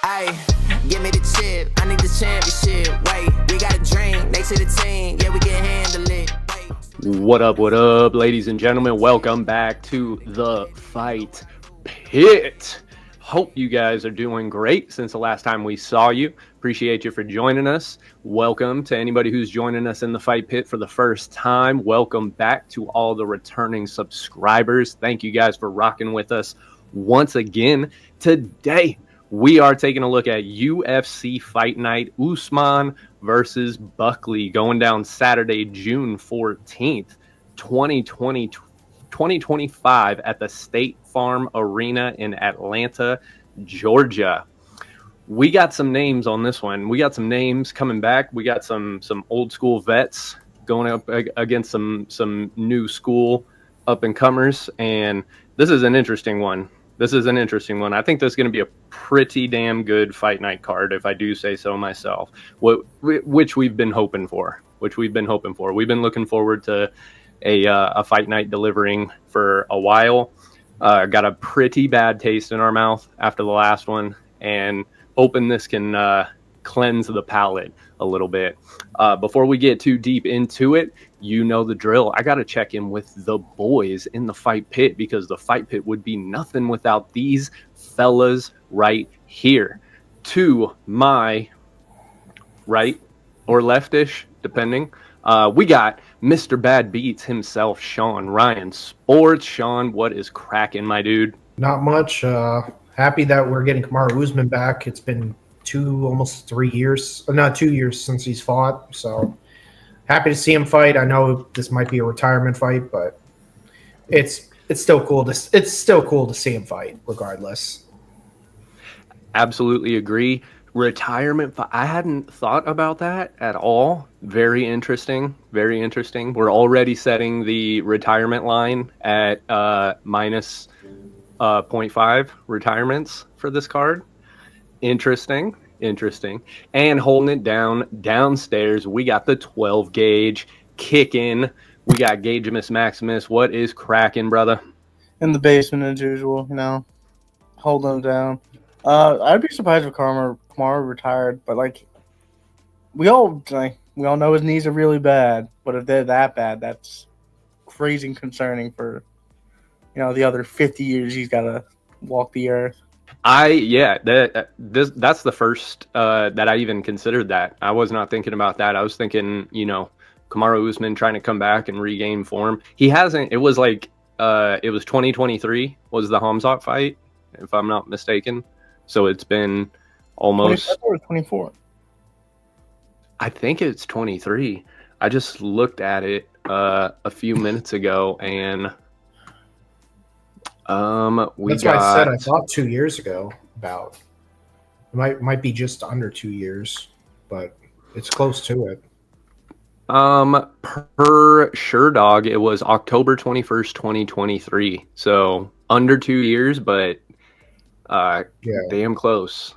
Ay, give me the chip. I need the championship. Wait, we got a drink next to the team. Yeah, we can handle it. What up, ladies and gentlemen? Welcome back to the Fight Pit. Hope you guys are doing great since the last time we saw you. Appreciate you for joining us. Welcome to anybody who's joining us in the Fight Pit for the first time. Welcome back to all the returning subscribers. Thank you guys for rocking with us once again. Today, we are taking a look at UFC Fight Night, Usman versus Buckley, going down Saturday, June 14th, 2025 at the State Farm Arena in Atlanta, Georgia. We got some names on this one. We got some names coming back. We got some old school vets going up against some new school up-and-comers, and this is an interesting one. I think this is going to be a pretty damn good fight night card, if I do say so myself, which we've been hoping for. We've been looking forward to a fight night delivering for a while. Got a pretty bad taste in our mouth after the last one, and hoping this can cleanse the palate a little bit. Before we get too deep into it, you know the drill. I got to check in with the boys in the Fight Pit, because the Fight Pit would be nothing without these fellas right here. To my right or leftish, depending, we got Mr. Bad Beats himself, Sean Ryan Sports. Sean, what is cracking, my dude? Not much. Happy that we're getting Kamaru Usman back. It's been almost 3 years, not 2 years since he's fought. So happy to see him fight. I know this might be a retirement fight, but it's still cool to see him fight regardless. Absolutely agree. Retirement fight. I hadn't thought about that at all. Very interesting. We're already setting the retirement line at minus 0.5 retirements for this card. Interesting. And holding it downstairs, we got the 12 gauge kicking. We got Gagemus Maximus. What is cracking, brother? In the basement as usual, holding them down. I'd be surprised if Kamaru retired, but we all know his knees are really bad. But if they're that bad, that's crazy and concerning for the other 50 years he's got to walk the earth. That's the first that I even considered that. I was not thinking about that. I was thinking, Kamaru Usman trying to come back and regain form. He hasn't. It was it was 2023 was the Hamzat fight, if I'm not mistaken. So it's been almost 24. I think it's 23. I just looked at it a few minutes ago, and That's why I said I thought 2 years ago. About it might be just under 2 years, but it's close to it. Per Sherdog, it was October 21st, 2023. So under 2 years, but damn close.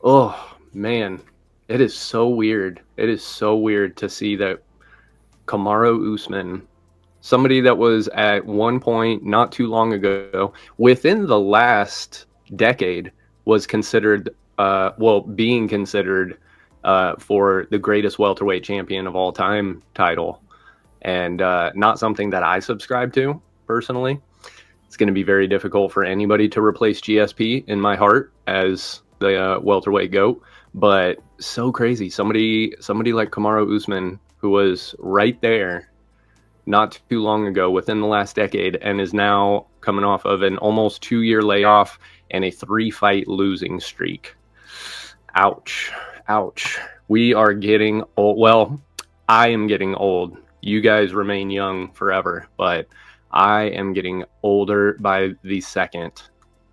Oh man, it is so weird. To see that Kamaru Usman, somebody that was at one point not too long ago, within the last decade, was considered, being considered for the greatest welterweight champion of all time title, and not something that I subscribe to personally. It's going to be very difficult for anybody to replace GSP in my heart as the welterweight GOAT, but so crazy. Somebody like Kamaru Usman, who was right there not too long ago within the last decade, and is now coming off of an almost 2 year layoff and a 3-fight losing streak. Ouch. We are getting old. Well, I am getting old. You guys remain young forever, but I am getting older by the second.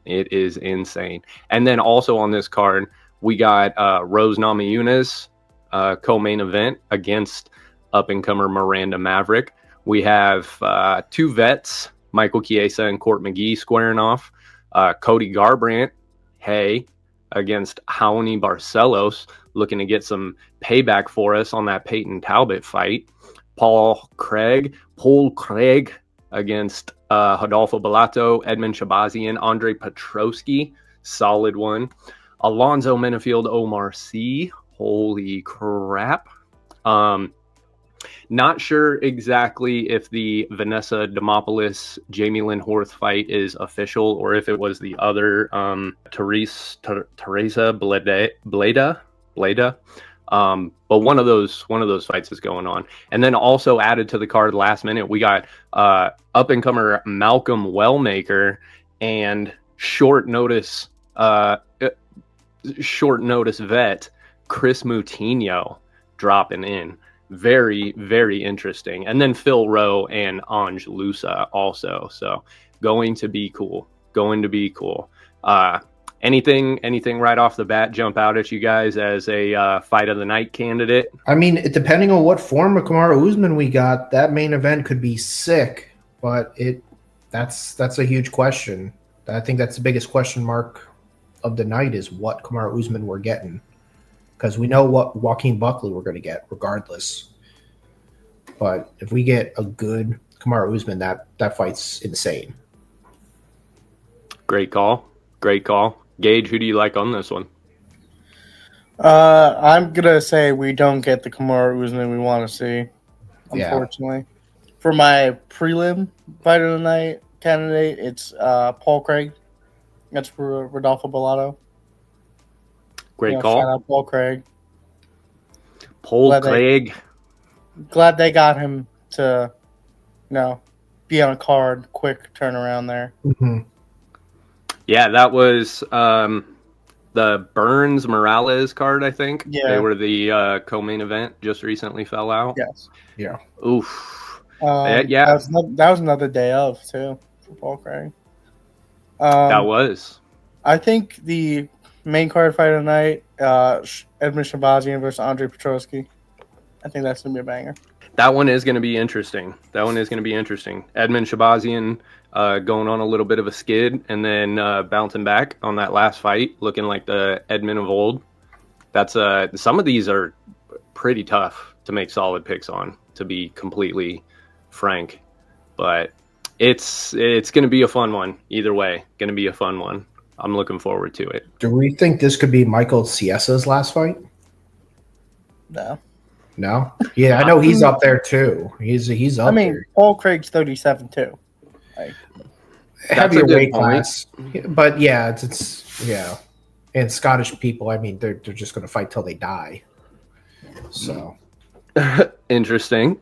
It is insane. And then also on this card, we got Rose Namajunas co-main event against up-and-comer Miranda Maverick. We have two vets, Michael Chiesa and Court McGee, squaring off. Cody Garbrandt, against Raoni Barcelos, looking to get some payback for us on that Peyton Talbot fight. Paul Craig against Rodolfo Bellato, Edmen Shahbazyan, Andre Petroski. solid one. Alonzo, Menifield, Oumar C. Holy crap. Not sure exactly if the Vanessa Demopoulos Jamie Lynn Horth fight is official or if it was the other Teresa Bleda. But one of those fights is going on. And then also added to the card last minute, we got up and comer Malcolm Wellmaker and short notice vet Chris Moutinho dropping in. Very, very interesting. And then Phil Rowe and Ange Lusa also. So going to be cool. Anything right off the bat jump out at you guys as a fight of the night candidate? I mean, depending on what form of Kamaru Usman we got, that main event could be sick, but that's a huge question. I think that's the biggest question mark of the night is what Kamaru Usman we're getting. Because we know what Joaquin Buckley we're going to get regardless. But if we get a good Kamaru Usman, that fight's insane. Great call. Gage, who do you like on this one? I'm going to say we don't get the Kamaru Usman we want to see, unfortunately. Yeah. For my prelim fight of the night candidate, it's Paul Craig. That's for Rodolfo Bellato. Great call. Shout out Paul Craig. Glad they got him to, be on a card, quick turnaround there. Mm-hmm. Yeah, that was the Burns Morales card, I think. Yeah. They were the co-main event, just recently fell out. Yes. Yeah. Oof. Yeah. That was another day of, too, for Paul Craig. That was. I think the main card fight of the night, Edmen Shahbazyan versus Andre Petroski. I think that's going to be a banger. That one is going to be interesting. Edmen Shahbazyan going on a little bit of a skid and then bouncing back on that last fight, looking like the Edmen of old. That's some of these are pretty tough to make solid picks on, to be completely frank. But it's going to be a fun one either way. Going to be a fun one. I'm looking forward to it. Do we think this could be Michael Ciesa's last fight? No? Yeah, I know he's up there too. He's up there. Paul Craig's 37 too. Heavier weight class. But yeah, it's yeah. And Scottish people, I mean, they're just going to fight till they die. So interesting.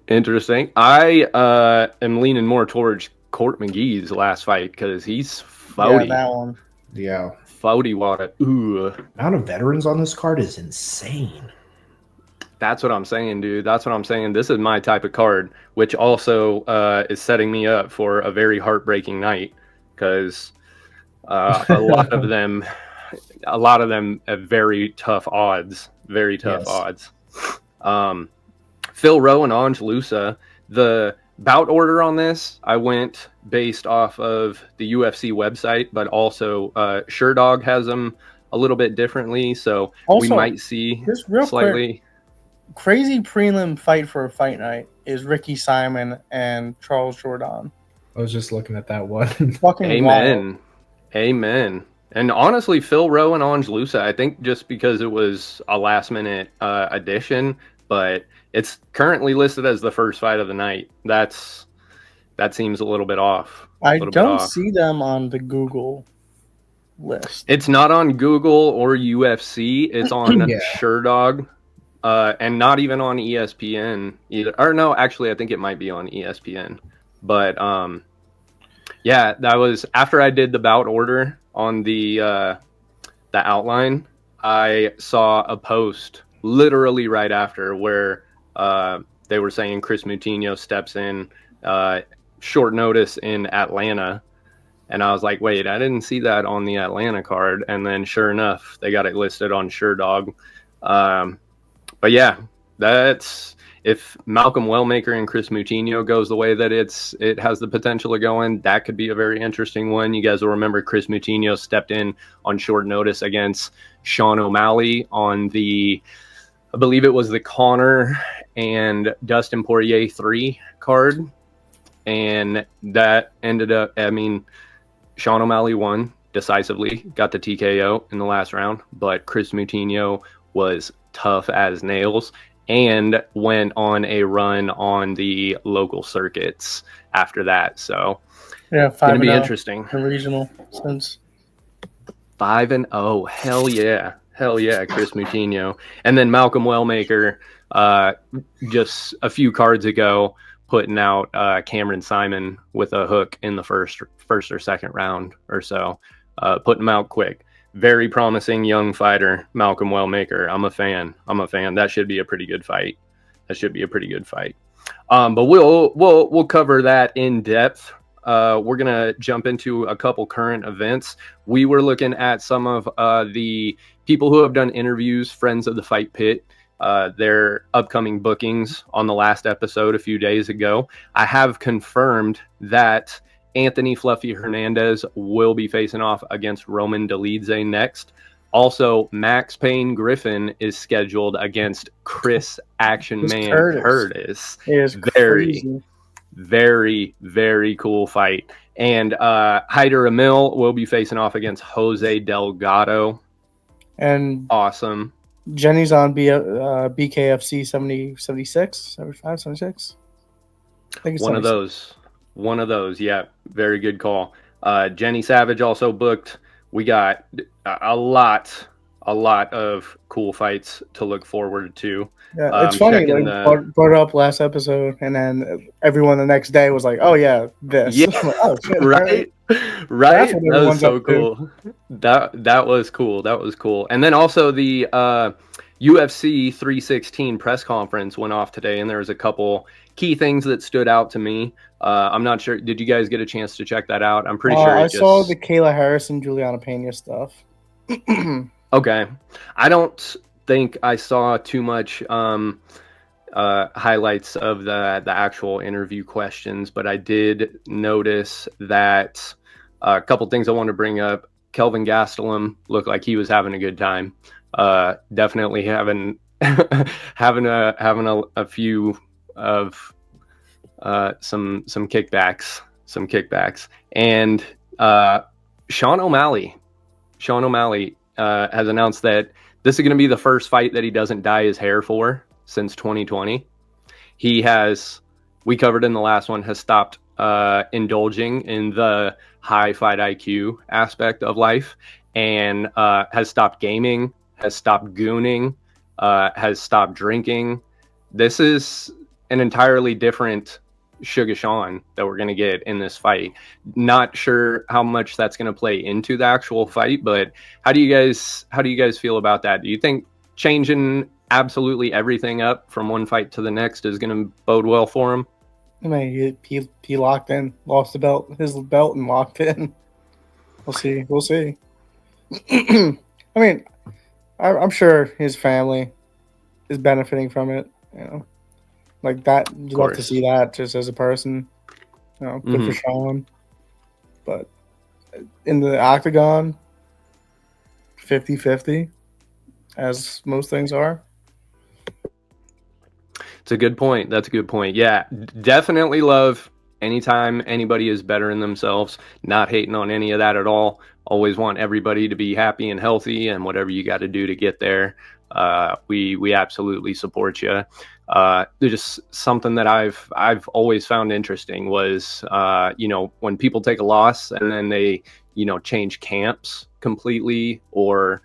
I am leaning more towards Court McGee's last fight because he's fouty. Yeah, that one. Yeah. Fouty water. Ooh. The amount of veterans on this card is insane. That's what I'm saying, dude. This is my type of card, which also is setting me up for a very heartbreaking night because a lot of them have very tough odds. Phil Rowe and Ange Lusa. The bout order on this, I went based off of the UFC website, but also SureDog has them a little bit differently, so also, we might see slightly. Quick, crazy prelim fight for a fight night is Ricky Simon and Charles Jourdain. I was just looking at that one. Fucking Amen. Wild. Amen. And honestly, Phil Rowe and Ange Lusa, I think just because it was a last-minute addition, but it's currently listed as the first fight of the night. That seems a little bit off. I don't see them on the Google list. It's not on Google or UFC. It's on SureDog, and not even on ESPN either. Or no, actually, I think it might be on ESPN. But yeah, that was after I did the bout order on the outline. I saw a post literally right after where they were saying Chris Moutinho steps in short notice in Atlanta. And I was like, wait, I didn't see that on the Atlanta card. And then sure enough, they got it listed on SureDog. But yeah, that's if Malcolm Wellmaker and Chris Moutinho goes the way that it has the potential of going, that could be a very interesting one. You guys will remember Chris Moutinho stepped in on short notice against Sean O'Malley on the, I believe it was the Conor and Dustin Poirier 3 card. And that ended up, I mean, Sean O'Malley won. decisively, got the TKO in the last round, but Chris Moutinho was tough as nails and went on a run on the local circuits after that. So Yeah, it's going to be 5-0 interesting. in regional since 5-0. Hell yeah. Hell yeah, Chris Moutinho. And then Malcolm Wellmaker, just a few cards ago, putting out Cameron Simon with a hook in the first or second round or so, putting him out quick. Very promising young fighter, Malcolm Wellmaker. I'm a fan. That should be a pretty good fight. But we'll cover that in depth. We're gonna jump into a couple current events. We were looking at some of the people who have done interviews, friends of the Fight Pit, their upcoming bookings on the last episode a few days ago. I have confirmed that Anthony Fluffy Hernandez will be facing off against Roman Dolidze next. Also, Max Payne Griffin is scheduled against Chris Action Man Curtis. It is crazy. Very, very cool fight. And Hyder Emil will be facing off against Jose Delgado. And awesome. Jenny's on BKFC 76, 75, 76. I think it's One of those. Yeah, very good call. Jenny Savage also booked. We got a lot of cool fights to look forward to. Yeah, it's funny. Like, brought it up last episode, and then everyone the next day was like, "Oh yeah, this." Yeah, like, oh, shit, right. That was so cool. That was cool. And then also the UFC 316 press conference went off today, and there was a couple key things that stood out to me. I'm not sure. Did you guys get a chance to check that out? I'm pretty sure. I saw the Kayla Harrison, Juliana Pena stuff. Okay. I don't think I saw too much highlights of the actual interview questions, but I did notice that a couple things I want to bring up. Kelvin Gastelum looked like he was having a good time. Definitely having a few of some kickbacks. And Sean O'Malley has announced that this is going to be the first fight that he doesn't dye his hair for since 2020. He has, we covered in the last one, has stopped indulging in the high fight IQ aspect of life, and has stopped gaming, has stopped gooning, has stopped drinking. This is an entirely different Sugar Sean that we're going to get in this fight. Not sure how much that's going to play into the actual fight, but how do you guys feel about that? Do you think changing absolutely everything up from one fight to the next is going to bode well for him? I mean, he locked in, lost his belt and locked in. We'll see. I mean, I'm sure his family is benefiting from it, you know. Like that, you love to see that just as a person. You know, good for Sean. But in the octagon, 50-50, as most things are. It's a good point. That's a good point. Yeah, definitely love anytime anybody is bettering themselves. Not hating on any of that at all. Always want everybody to be happy and healthy, and whatever you got to do to get there, we absolutely support you. Just something that I've always found interesting was, when people take a loss and then they, change camps completely or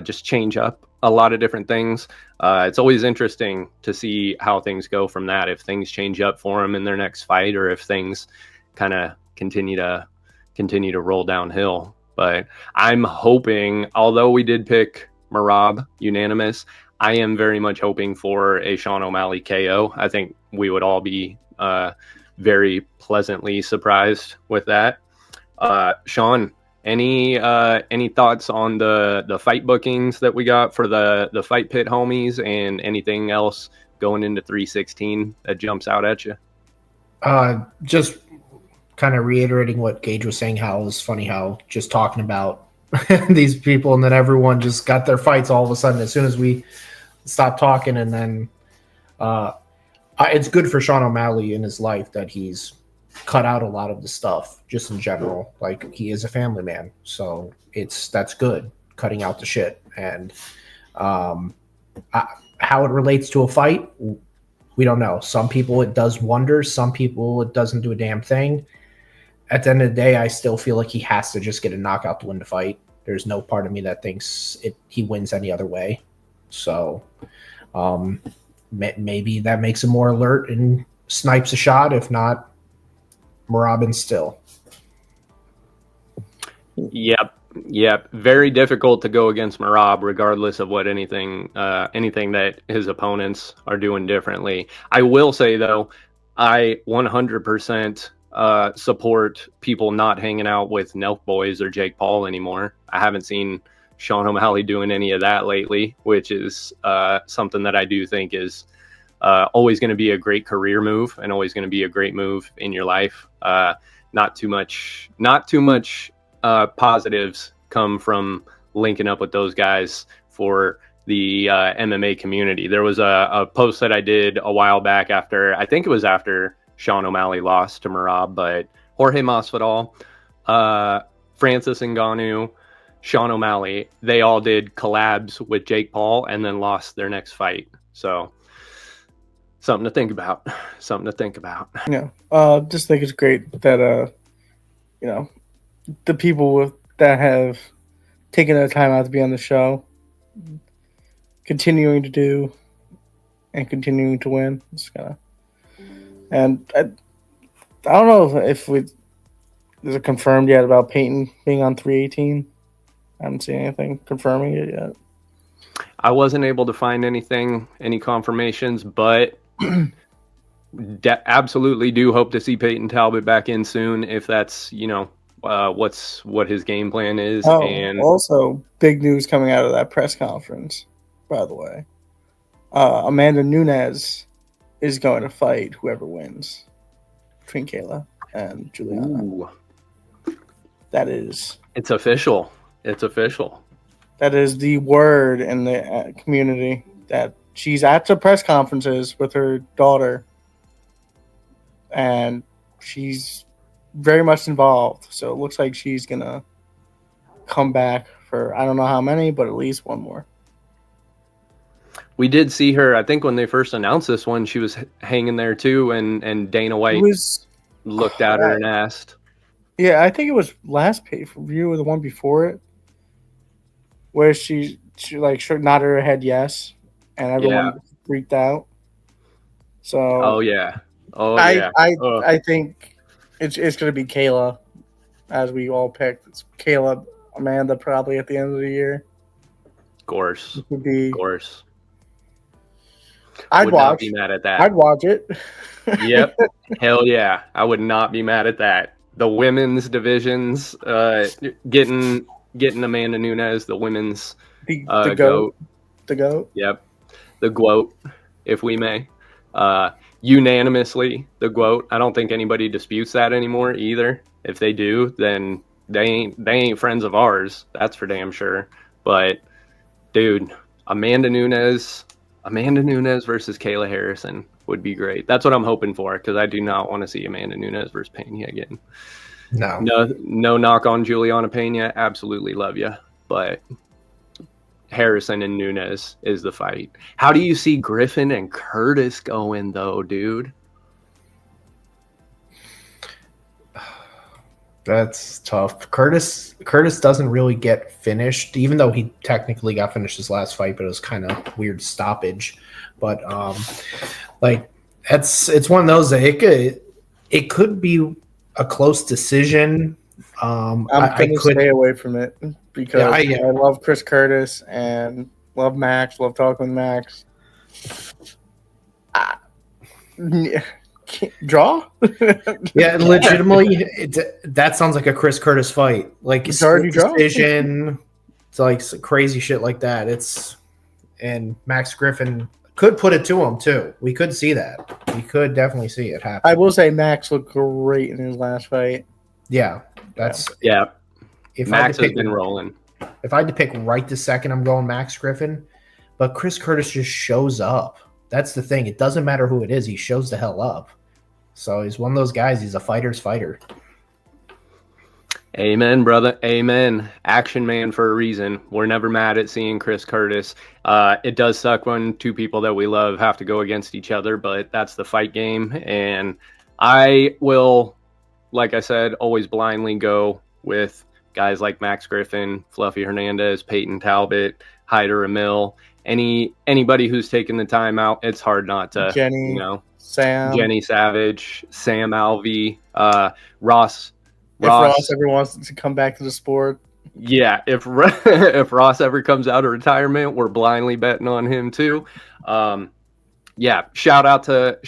just change up a lot of different things. It's always interesting to see how things go from that. If things change up for them in their next fight, or if things kind of continue to roll downhill. But I'm hoping, although we did pick Merab unanimous, I am very much hoping for a Sean O'Malley KO. I think we would all be very pleasantly surprised with that. Sean, any thoughts on the fight bookings that we got for the Fight Pit homies, and anything else going into 316 that jumps out at you? Just kind of reiterating what Gage was saying, how it was funny how just talking about these people, and then everyone just got their fights all of a sudden as soon as we stopped talking. And then it's good for Sean O'Malley in his life that he's cut out a lot of the stuff just in general. Like, he is a family man, so that's good, cutting out the shit. And how it relates to a fight, we don't know. Some people it does wonders, some people it doesn't do a damn thing. At the end of the day, I still feel like he has to just get a knockout to win the fight. There's no part of me that thinks he wins any other way. So maybe that makes him more alert and snipes a shot. If not, Merab's still. Yep. Very difficult to go against Merab, regardless of what anything that his opponents are doing differently. I will say, though, I 100% support people not hanging out with Nelk Boys or Jake Paul anymore. I haven't seen Sean O'Malley doing any of that lately, which is something that I do think is always going to be a great career move and always going to be a great move in your life. Not too much positives come from linking up with those guys for the MMA community. There was a post that I did a while back after Sean O'Malley lost to Merab, but Jorge Masvidal, Francis Ngannou, Sean O'Malley, they all did collabs with Jake Paul and then lost their next fight. So something to think about. Yeah. Just think it's great that the people that have taken the time out to be on the show, continuing to do and continuing to win. It's and I don't know if is it confirmed yet about Peyton being on 318. I haven't seen anything confirming it yet. I wasn't able to find any confirmations, but absolutely do hope to see Peyton Talbot back in soon if that's, what his game plan is. Oh, and also big news coming out of that press conference, by the way. Amanda Nunes is going to fight whoever wins between Kayla and Juliana. Ooh. It's official. That is the word in the community, that she's at the press conferences with her daughter and she's very much involved. So it looks like she's going to come back for, I don't know how many, but at least one more. We did see her, I think when they first announced this one, she was hanging there too, and Dana White looked at her and asked. Yeah, I think it was last pay-per-view or the one before it, where she nodded her head yes, and everyone freaked out. So I think it's going to be Kayla, as we all picked. It's Kayla, Amanda probably at the end of the year. Of course. I'd would watch. not be mad at that. I'd watch it. Yep. Hell yeah. I would not be mad at that. The women's divisions, getting Amanda Nunes, the women's the GOAT. The GOAT. Yep. The GOAT, if we may. Unanimously, the GOAT. I don't think anybody disputes that anymore either. If they do, then they ain't friends of ours. That's for damn sure. But, dude, Amanda Nunes versus Kayla Harrison would be great. That's what I'm hoping for, because I do not want to see Amanda Nunes versus Pena again. No knock on Juliana Pena. Absolutely love you. But Harrison and Nunes is the fight. How do you see Griffin and Curtis going, though, dude? That's tough. Curtis doesn't really get finished, even though he technically got finished his last fight, but it was kind of weird stoppage. But it's one of those that it could be a close decision. I'm going to stay away from it because I love Chris Curtis and love Max. Love talking with Max. Draw? Yeah, legitimately, that sounds like a Chris Curtis fight. Like it's already decision. It's like crazy shit like that. And Max Griffin could put it to him too. We could see that. We could definitely see it happen. I will say Max looked great in his last fight. Yeah, If Max has been rolling. If I had to pick right this second, I'm going Max Griffin. But Chris Curtis just shows up. That's the thing. It doesn't matter who it is. He shows the hell up. So he's one of those guys. He's a fighter's fighter. Amen, brother. Amen. Action man for a reason. We're never mad at seeing Chris Curtis. It does suck when two people that we love have to go against each other, but that's the fight game. And I will, like I said, always blindly go with guys like Max Griffin, Fluffy Hernandez, Peyton Talbot, Hyder Emil. Anybody who's taken the time out, it's hard not to, Jenny, Sam, Jenny Savage, Sam Alvey, Ross. If Ross ever wants to come back to the sport. Yeah, if Ross ever comes out of retirement, we're blindly betting on him too. Yeah, shout out to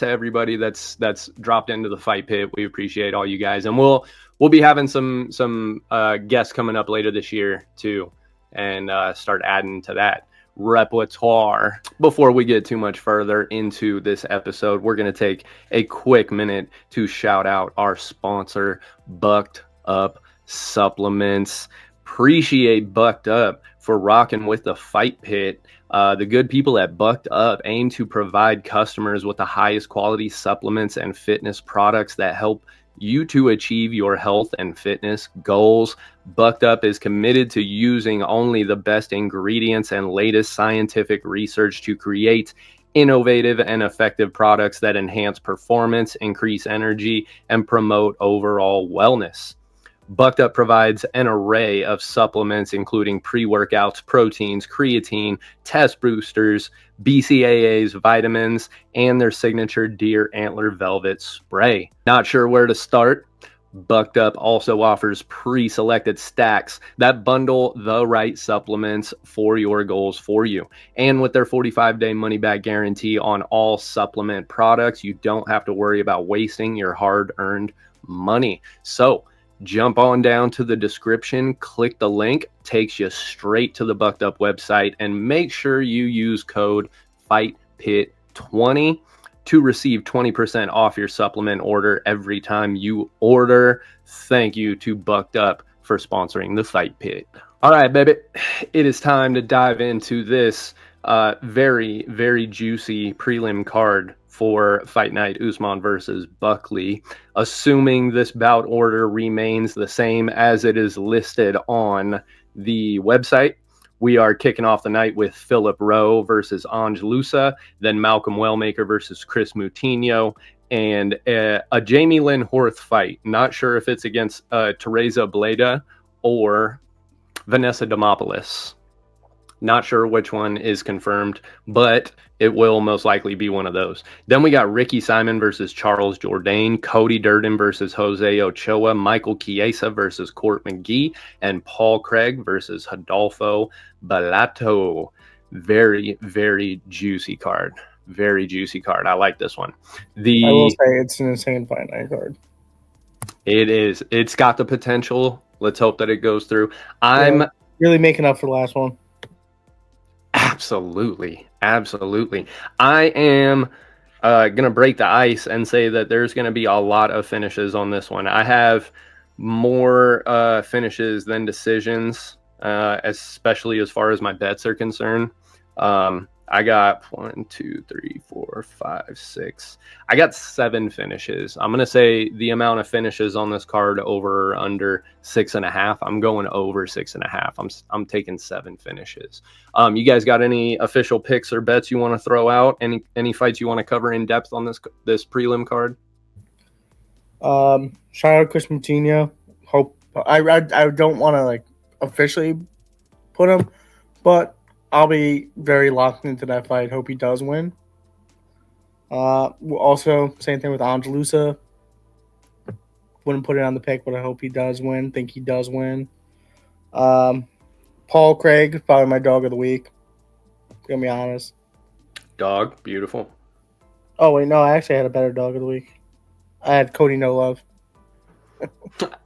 everybody that's dropped into the fight pit. We appreciate all you guys, and we'll be having some guests coming up later this year too, and start adding to that repertoire. Before we get too much further into this episode, we're going to take a quick minute to shout out our sponsor, Bucked Up Supplements. Appreciate Bucked Up for rocking with the fight pit. The good people at Bucked Up aim to provide customers with the highest quality supplements and fitness products that help you to achieve your health and fitness goals. Bucked Up is committed to using only the best ingredients and latest scientific research to create innovative and effective products that enhance performance, increase energy, and promote overall wellness. Bucked Up provides an array of supplements, including pre-workouts, proteins, creatine, test boosters, BCAAs, vitamins, and their signature deer antler velvet spray. Not sure where to start? Bucked Up also offers pre-selected stacks that bundle the right supplements for your goals for you. And with their 45-day money-back guarantee on all supplement products, you don't have to worry about wasting your hard-earned money. So jump on down to the description, click the link, takes you straight to the Bucked Up website, and make sure you use code FightPit20 to receive 20% off your supplement order every time you order. Thank you to Bucked Up for sponsoring the Fight Pit. All right, baby, it is time to dive into this very, very juicy prelim card for Fight Night Usman versus Buckley. Assuming this bout order remains the same as it is listed on the website, we are kicking off the night with Philip Rowe versus Angelusa, then Malcolm Wellmaker versus Chris Moutinho, and a Jamie Lynn Horth fight. Not sure if it's against Teresa Bleda or Vanessa Demopoulos. Not sure which one is confirmed, but it will most likely be one of those. Then we got Ricky Simon versus Charles Jourdain, Cody Durden versus Jose Ochoa, Michael Chiesa versus Court McGee, and Paul Craig versus Adolfo Balato. Very, very juicy card. Very juicy card. I like this one. I will say it's an insane Fight Night card. It is. It's got the potential. Let's hope that it goes through. I'm really making up for the last one. Absolutely. I am going to break the ice and say that there's going to be a lot of finishes on this one. I have more finishes than decisions, especially as far as my bets are concerned. I got 1, 2, 3, 4, 5, 6. I got 7 finishes. I'm going to say the amount of finishes on this card over or under 6.5. I'm going over 6.5. I'm taking 7 finishes. You guys got any official picks or bets you want to throw out? Any fights you want to cover in depth on this prelim card? Shout out Chris Moutinho. Hope I don't want to officially put him, but I'll be very locked into that fight. Hope he does win. Also, same thing with Angelusa. Wouldn't put it on the pick, but I hope he does win. Think he does win. Paul Craig, probably my dog of the week. Gonna be honest. Dog, beautiful. Oh wait, no, I actually had a better dog of the week. I had Cody No Love.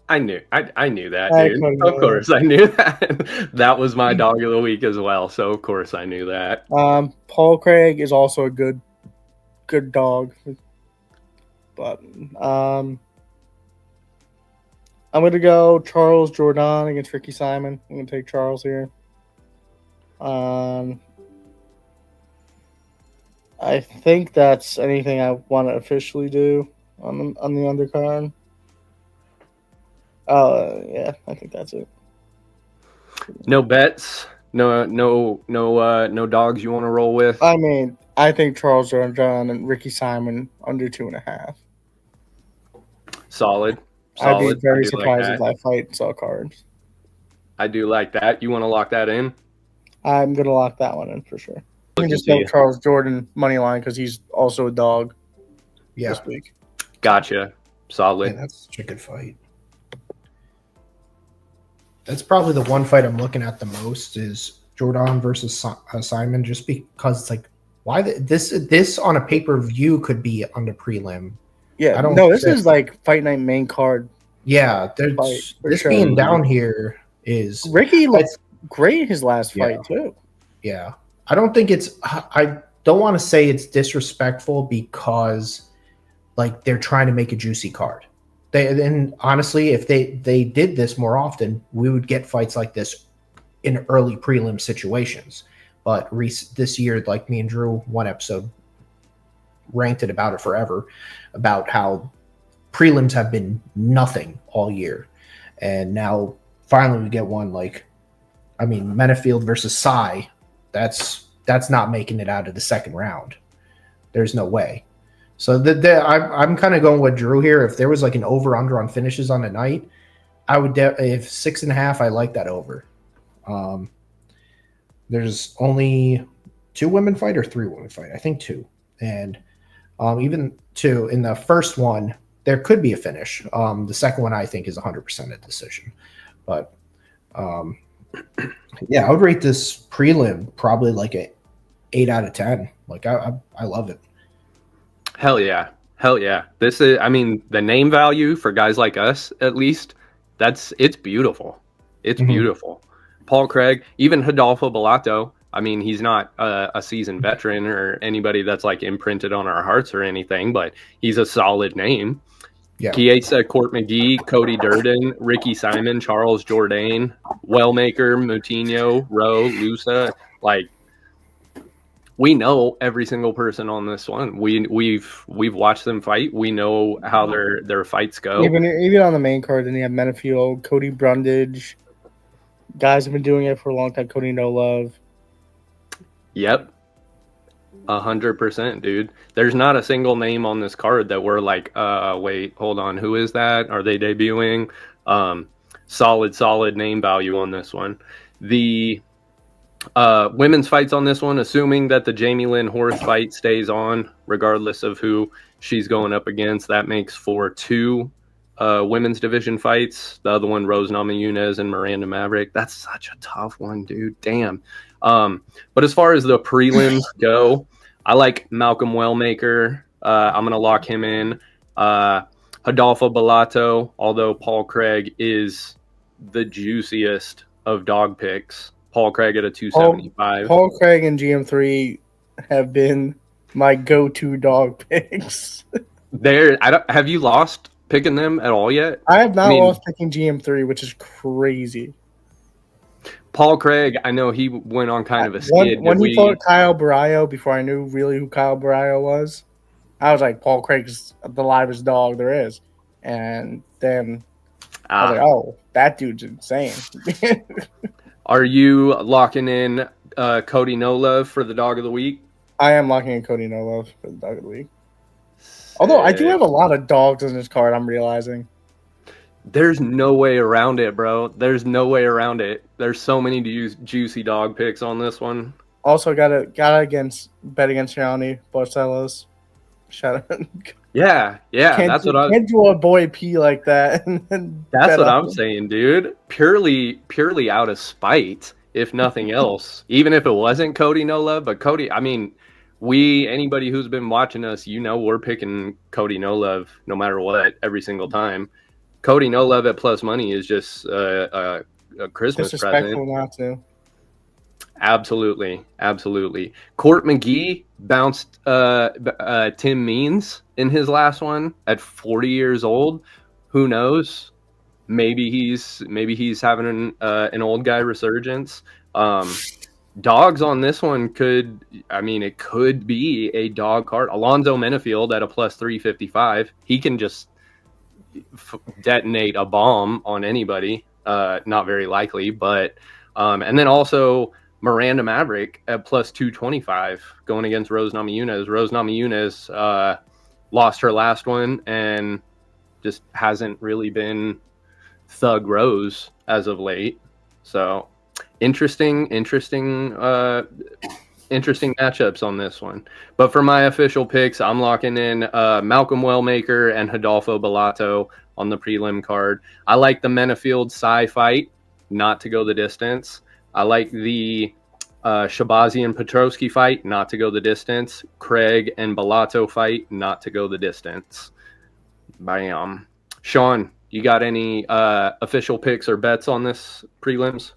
I knew that, dude. Of course, I knew that. That was my dog of the week as well, so of course I knew that. Paul Craig is also a good dog. But I'm going to go Charles Jourdain against Ricky Simon. I'm going to take Charles here. I think that's anything I want to officially do. on the undercard. Yeah, I think that's it. No bets. No dogs you want to roll with. I mean, I think Charles Jourdain and Ricky Simon under 2.5. Solid. I'd be very I do surprised like if that fight saw cards. I do like that. You want to lock that in? I'm gonna lock that one in for sure. I can just see go it. Charles Jourdain money line because he's also a dog Yeah, this week. Gotcha. Solid. yeah, that's such a good fight. That's probably the one fight I'm looking at the most is Jourdain versus Simon, just because it's like, why this on a pay-per-view could be on the prelim. Yeah, I don't no, this think- is like Fight Night main card. Yeah, Fight, for this sure. being down here is Ricky looked great his last fight too. yeah. I don't think I don't want to say it's disrespectful because like they're trying to make a juicy card. And honestly, if they did this more often, we would get fights like this in early prelim situations. But this year, like me and Drew, one episode ranted about it forever, about how prelims have been nothing all year. And now finally we get one like, I mean, Menifield versus Sai, that's not making it out of the second round. There's no way. So I'm kind of going with Drew here. If there was like an over-under on finishes on a night, I would if 6.5, I like that over. There's only 2 women fight or 3 women fight. I think 2. And even 2 in the first one, there could be a finish. The second one I think is 100% a decision. But yeah, I would rate this prelim probably like a 8 out of 10. Like I love it. Hell yeah. This is, I mean, the name value for guys like us, at least, it's beautiful. It's beautiful. Paul Craig, even Rodolfo Bellato. I mean, he's not a seasoned veteran or anybody that's like imprinted on our hearts or anything, but he's a solid name. Yeah. Chiesa, Court McGee, Cody Durden, Ricky Simon, Charles Jourdain, Wellmaker, Moutinho, Rowe, Lusa. Like, we know every single person on this one. We've watched them fight. We know how their fights go. Even on the main card, then you have Menifield, Cody Brundage. Guys have been doing it for a long time. Cody No Love. Yep. 100%, dude. There's not a single name on this card that we're like, wait, hold on, who is that? Are they debuting? Solid name value on this one. The women's fights on this one, assuming that the Jamie Lynn Horth fight stays on, regardless of who she's going up against, that makes for 2 women's division fights. The other one, Rose Namajunas and Miranda Maverick. That's such a tough one, dude. Damn. But as far as the prelims go, I like Malcolm Wellmaker. I'm going to lock him in. Rodolfo Bellato, although Paul Craig is the juiciest of dog picks. Paul Craig at a 275. Paul Craig and GM3 have been my go-to dog picks. Have you lost picking them at all yet? I have not lost picking GM3, which is crazy. Paul Craig, I know he went on kind of a skid. When he fought Kyle Barrio, before I knew really who Kyle Barrio was, I was like, Paul Craig's the livest dog there is. And then I was like, oh, that dude's insane. Are you locking in Cody No Love for the dog of the week? I am locking in Cody No Love for the dog of the week. Although I do have a lot of dogs in this card, I'm realizing. There's no way around it, bro. There's no way around it. There's so many juicy dog picks on this one. Also, got bet against Raoni, Barcelos. Shout out. Yeah. That's what I can't do a boy pee like that. That's what I'm saying, dude. Purely out of spite, if nothing else. Even if it wasn't Cody No Love, but Cody. I mean, anybody who's been watching us, we're picking Cody No Love no matter what every single time. Cody No Love at plus money is just a Christmas present. Not to. Absolutely. Court McGee bounced Tim Means in his last one at 40 years old. Who knows? Maybe he's having an old guy resurgence. Dawgs on this one it could be a dog card. Alonzo Menifield at a plus 355. He can just detonate a bomb on anybody. Not very likely, but and then also Miranda Maverick at plus 225 going against Rose Namajunas. Rose Namajunas lost her last one and just hasn't really been Thug Rose as of late. So interesting matchups on this one. But for my official picks, I'm locking in Malcolm Wellmaker and Rodolfo Bellato on the prelim card. I like the Menifield Sai fight not to go the distance. I like the Shahbazyan Petroski fight not to go the distance. Craig and Bellato fight not to go the distance. Bam. Sean, you got any official picks or bets on this prelims?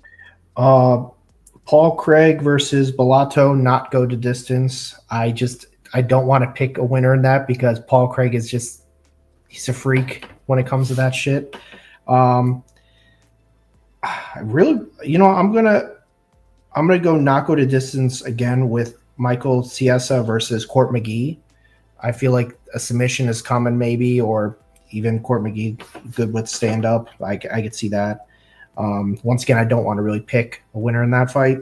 Paul Craig versus Bellato, not go to distance. I don't want to pick a winner in that because Paul Craig is he's a freak when it comes to that shit. I really, I'm gonna go not go to distance again with Michael Chiesa versus Court McGee. I feel like a submission is coming maybe, or even Court McGee good with stand up. I could see that. Once again, I don't want to really pick a winner in that fight.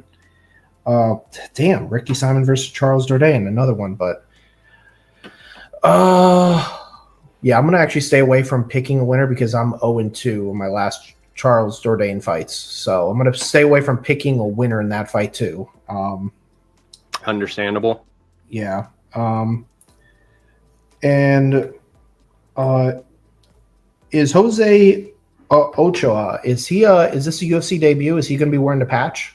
Ricky Simon versus Charles Jourdain, another one. But I'm going to actually stay away from picking a winner because I'm 0-2 in my last Charles Jourdain fights. So I'm going to stay away from picking a winner in that fight too. Understandable. Yeah. Is Jose Ochoa, is this a UFC debut? Is he going to be wearing the patch?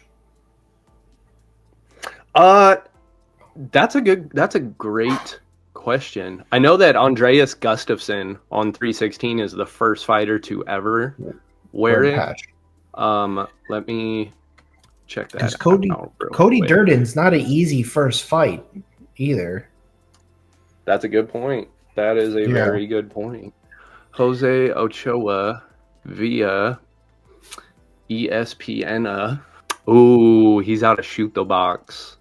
That's a great question. I know that Andreas Gustafsson on 316 is the first fighter to ever wear it. Patch. Let me check that out. Cody Durden's not an easy first fight either. That's a good point. That is a very good point. Jose Ochoa via ESPN. Ooh, he's out of Shoot the Box.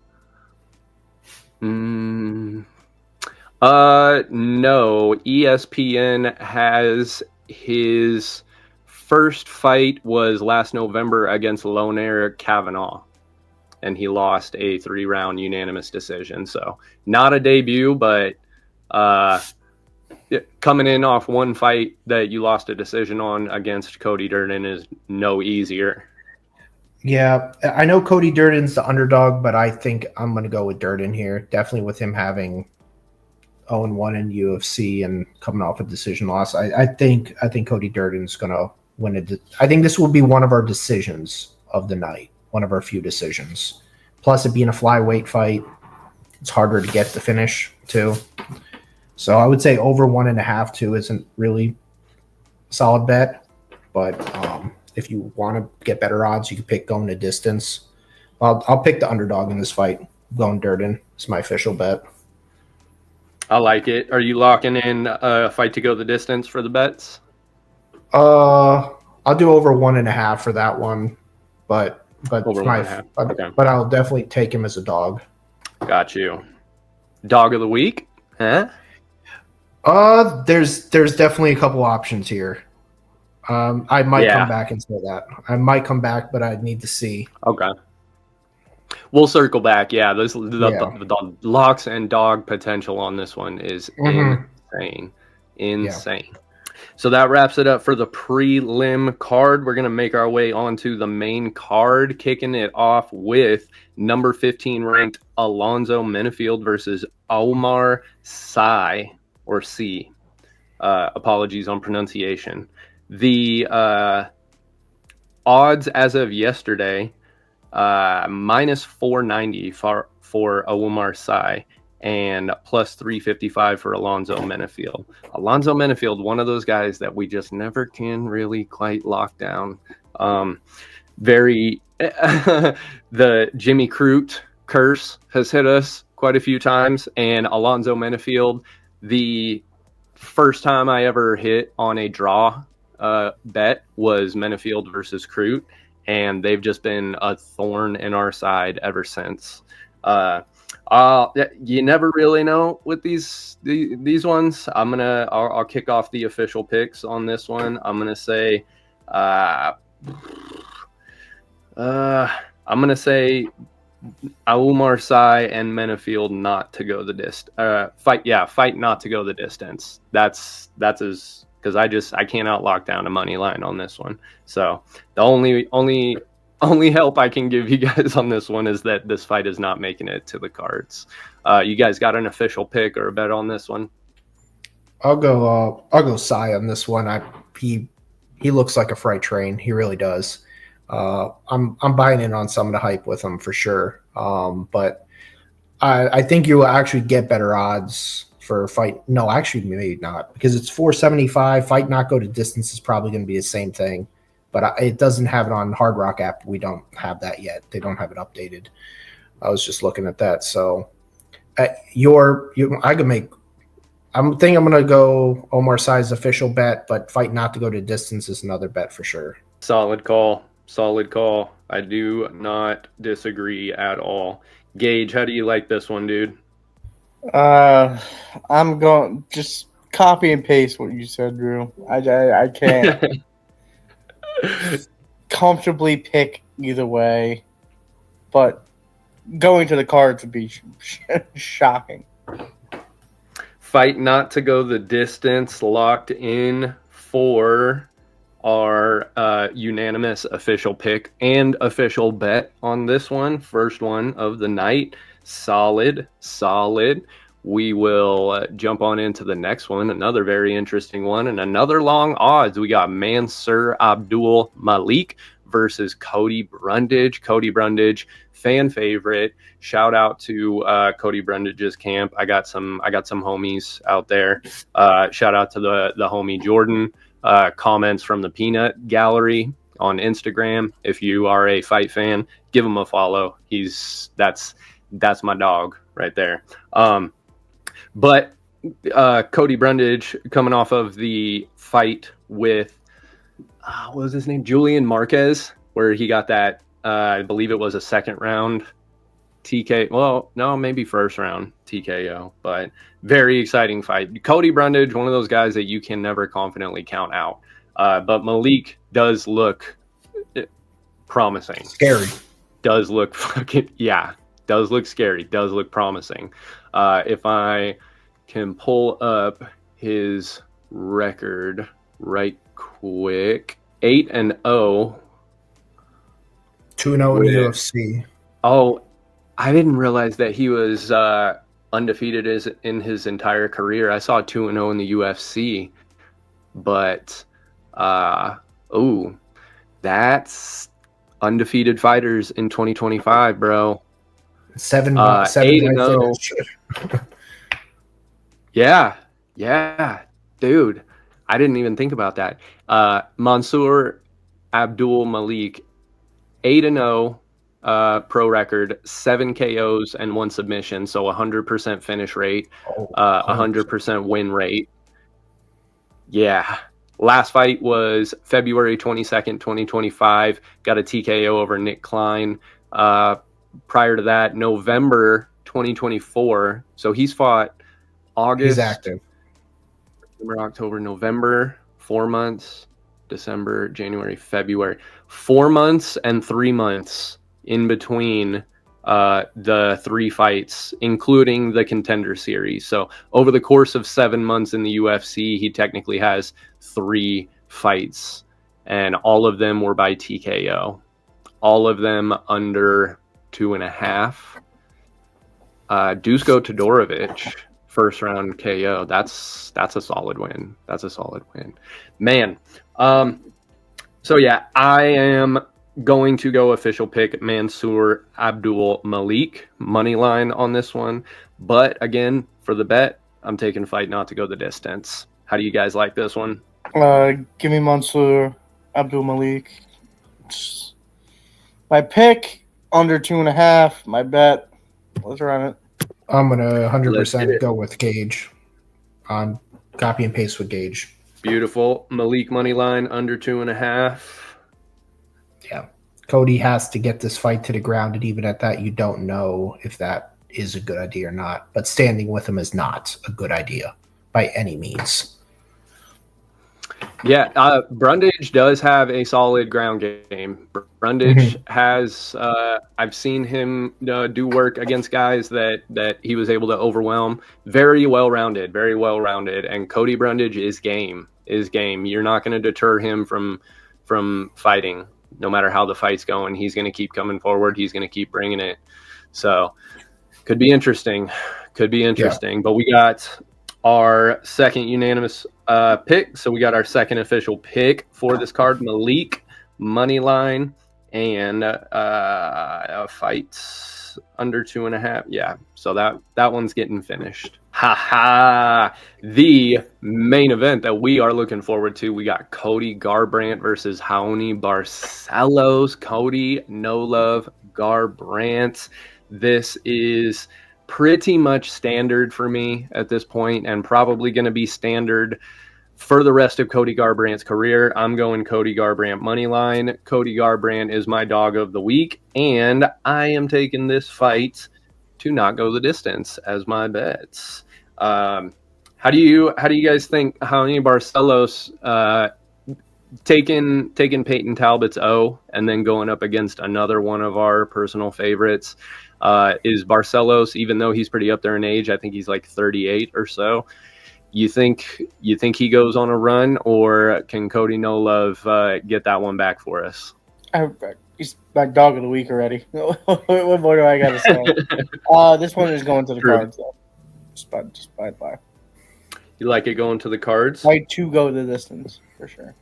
No, ESPN has his first fight was last November against Lonair Kavanaugh, and he lost a 3-round unanimous decision. So not a debut, but coming in off one fight that you lost a decision on against Cody Durden is no easier. Yeah, I know Cody Durden's the underdog, but I think I'm going to go with Durden here. Definitely with him having 0-1 in UFC and coming off a decision loss. I think Cody Durden's going to win it. I think this will be one of our decisions of the night, one of our few decisions. Plus, it being a flyweight fight, it's harder to get the finish too. So I would say over 1.5 too isn't really a solid bet, but if you want to get better odds, you can pick going to distance. I'll pick the underdog in this fight. Going Durden. It's my official bet. I like it. Are you locking in a fight to go the distance for the bets? I'll do over 1.5 for that one, but over 1.5. Okay. But I'll definitely take him as a dog. Got you. Dog of the week? Huh? There's definitely a couple options here. I might come back and say that. I might come back, but I need to see. Okay. We'll circle back. Yeah, the locks and dog potential on this one is insane. Insane. Yeah. So that wraps it up for the prelim card. We're going to make our way onto the main card, kicking it off with number 15 ranked Alonzo Menifield versus Oumar Sy, or C. Apologies on pronunciation. The odds as of yesterday, minus 490 for Oumar Sy and plus 355 for Alonzo Menifield. Alonzo Menifield, one of those guys that we just never can really quite lock down. The Jimmy Crute curse has hit us quite a few times, and Alonzo Menifield, the first time I ever hit on a draw bet was Menifield versus Crute, and they've just been a thorn in our side ever since. You never really know with these ones. I'll kick off the official picks on this one. I'm gonna say Oumar Sy and Menifield not to go the fight not to go the distance. That's as, because I cannot lock down a money line on this one. So the only help I can give you guys on this one is that this fight is not making it to the cards. You guys got an official pick or a bet on this one? I'll go Sy on this one. He looks like a freight train. He really does. I'm buying in on some of the hype with him for sure. But I think you will actually get better odds for a fight. No, actually maybe not, because it's 475. Fight not go to distance is probably going to be the same thing, but it doesn't have it on Hard Rock app. We don't have that yet. They don't have it updated. I was just looking at that. So I can make. I'm going to go Oumar Sy's official bet, but fight not to go to distance is another bet for sure. Solid call. I do not disagree at all. Gage, how do you like this one, dude? I'm going just copy and paste what you said, Drew. I can't comfortably pick either way, but going to the cards would be shocking. Fight not to go the distance, locked in for our unanimous official pick and official bet on this one. First one of the night. Solid. We will jump on into the next one. Another very interesting one and another long odds. We got Mansur Abdul-Malik versus Cody Brundage. Cody Brundage, fan favorite. Shout out to Cody Brundage's camp. I got some homies out there. Shout out to the homie Jordan. Comments from the Peanut Gallery on Instagram. If you are a fight fan, give him a follow. That's my dog right there. But Cody Brundage coming off of the fight with what was his name? Julian Marquez, where he got that I believe it was a second round TK. Well, no, maybe first round TKO, but very exciting fight. Cody Brundage, one of those guys that you can never confidently count out. But Malik does look promising. Scary. Does look does look scary. Does look promising. If I can pull up his record right quick, 8-0. 2-0 in the UFC. Oh, I didn't realize that he was undefeated in his entire career. I saw 2-0 in the UFC, but that's undefeated fighters in 2025, bro. 8-0. Yeah, dude. I didn't even think about that. Mansur Abdul-Malik, 8-0. Pro record, 7 KOs and 1 submission, so 100% finish rate, 100% win rate. Yeah. Last fight was February 22nd, 2025. Got a TKO over Nick Klein. Prior to that, November 2024. So he's fought August. He's active. September, October, November, 4 months. December, January, February. 4 months and 3 months in between the 3 fights, including the Contender Series. So over the course of 7 months in the UFC, he technically has 3 fights, and all of them were by TKO. All of them under 2.5. Dusko Todorovic, first round KO. That's a solid win. Man. So yeah, I am going to go official pick Mansur Abdul-Malik money line on this one, but again, for the bet, I'm taking fight not to go the distance. How do you guys like this one? Give me Mansur Abdul-Malik. My pick under 2.5. My bet. Let's run it. I'm gonna 100% go with Gage on copy and paste with Gage. Beautiful. Malik money line under 2.5. Yeah, Cody has to get this fight to the ground, and even at that, you don't know if that is a good idea or not. But standing with him is not a good idea by any means. Yeah, Brundage does have a solid ground game. Brundage has, I've seen him do work against guys that he was able to overwhelm. Very well-rounded. And Cody Brundage is game. You're not going to deter him from fighting. No matter how the fight's going, he's going to keep coming forward. He's going to keep bringing it. So could be interesting. Yeah. But we got our second unanimous pick. So we got our second official pick for this card, Malik, money line, and a fight under 2.5. Yeah, so that one's getting finished. The main event that we are looking forward to, we got Cody Garbrandt versus Raoni Barcelos. Cody, no love, Garbrandt. This is pretty much standard for me at this point, and probably going to be standard for the rest of Cody Garbrandt's career. I'm going Cody Garbrandt money line. Cody Garbrandt is my dog of the week, and I am taking this fight to not go the distance as my bets. How do you guys think Raoni Barcelos taking Peyton Talbot's O and then going up against another one of our personal favorites? Is Barcelos, even though he's pretty up there in age, I think he's like 38 or so. You think he goes on a run, or can Cody No Love get that one back for us? He's my dog of the week already. What more do I got to say? This one is going to the cards, though. Just by. You like it going to the cards? Like to go the distance, for sure.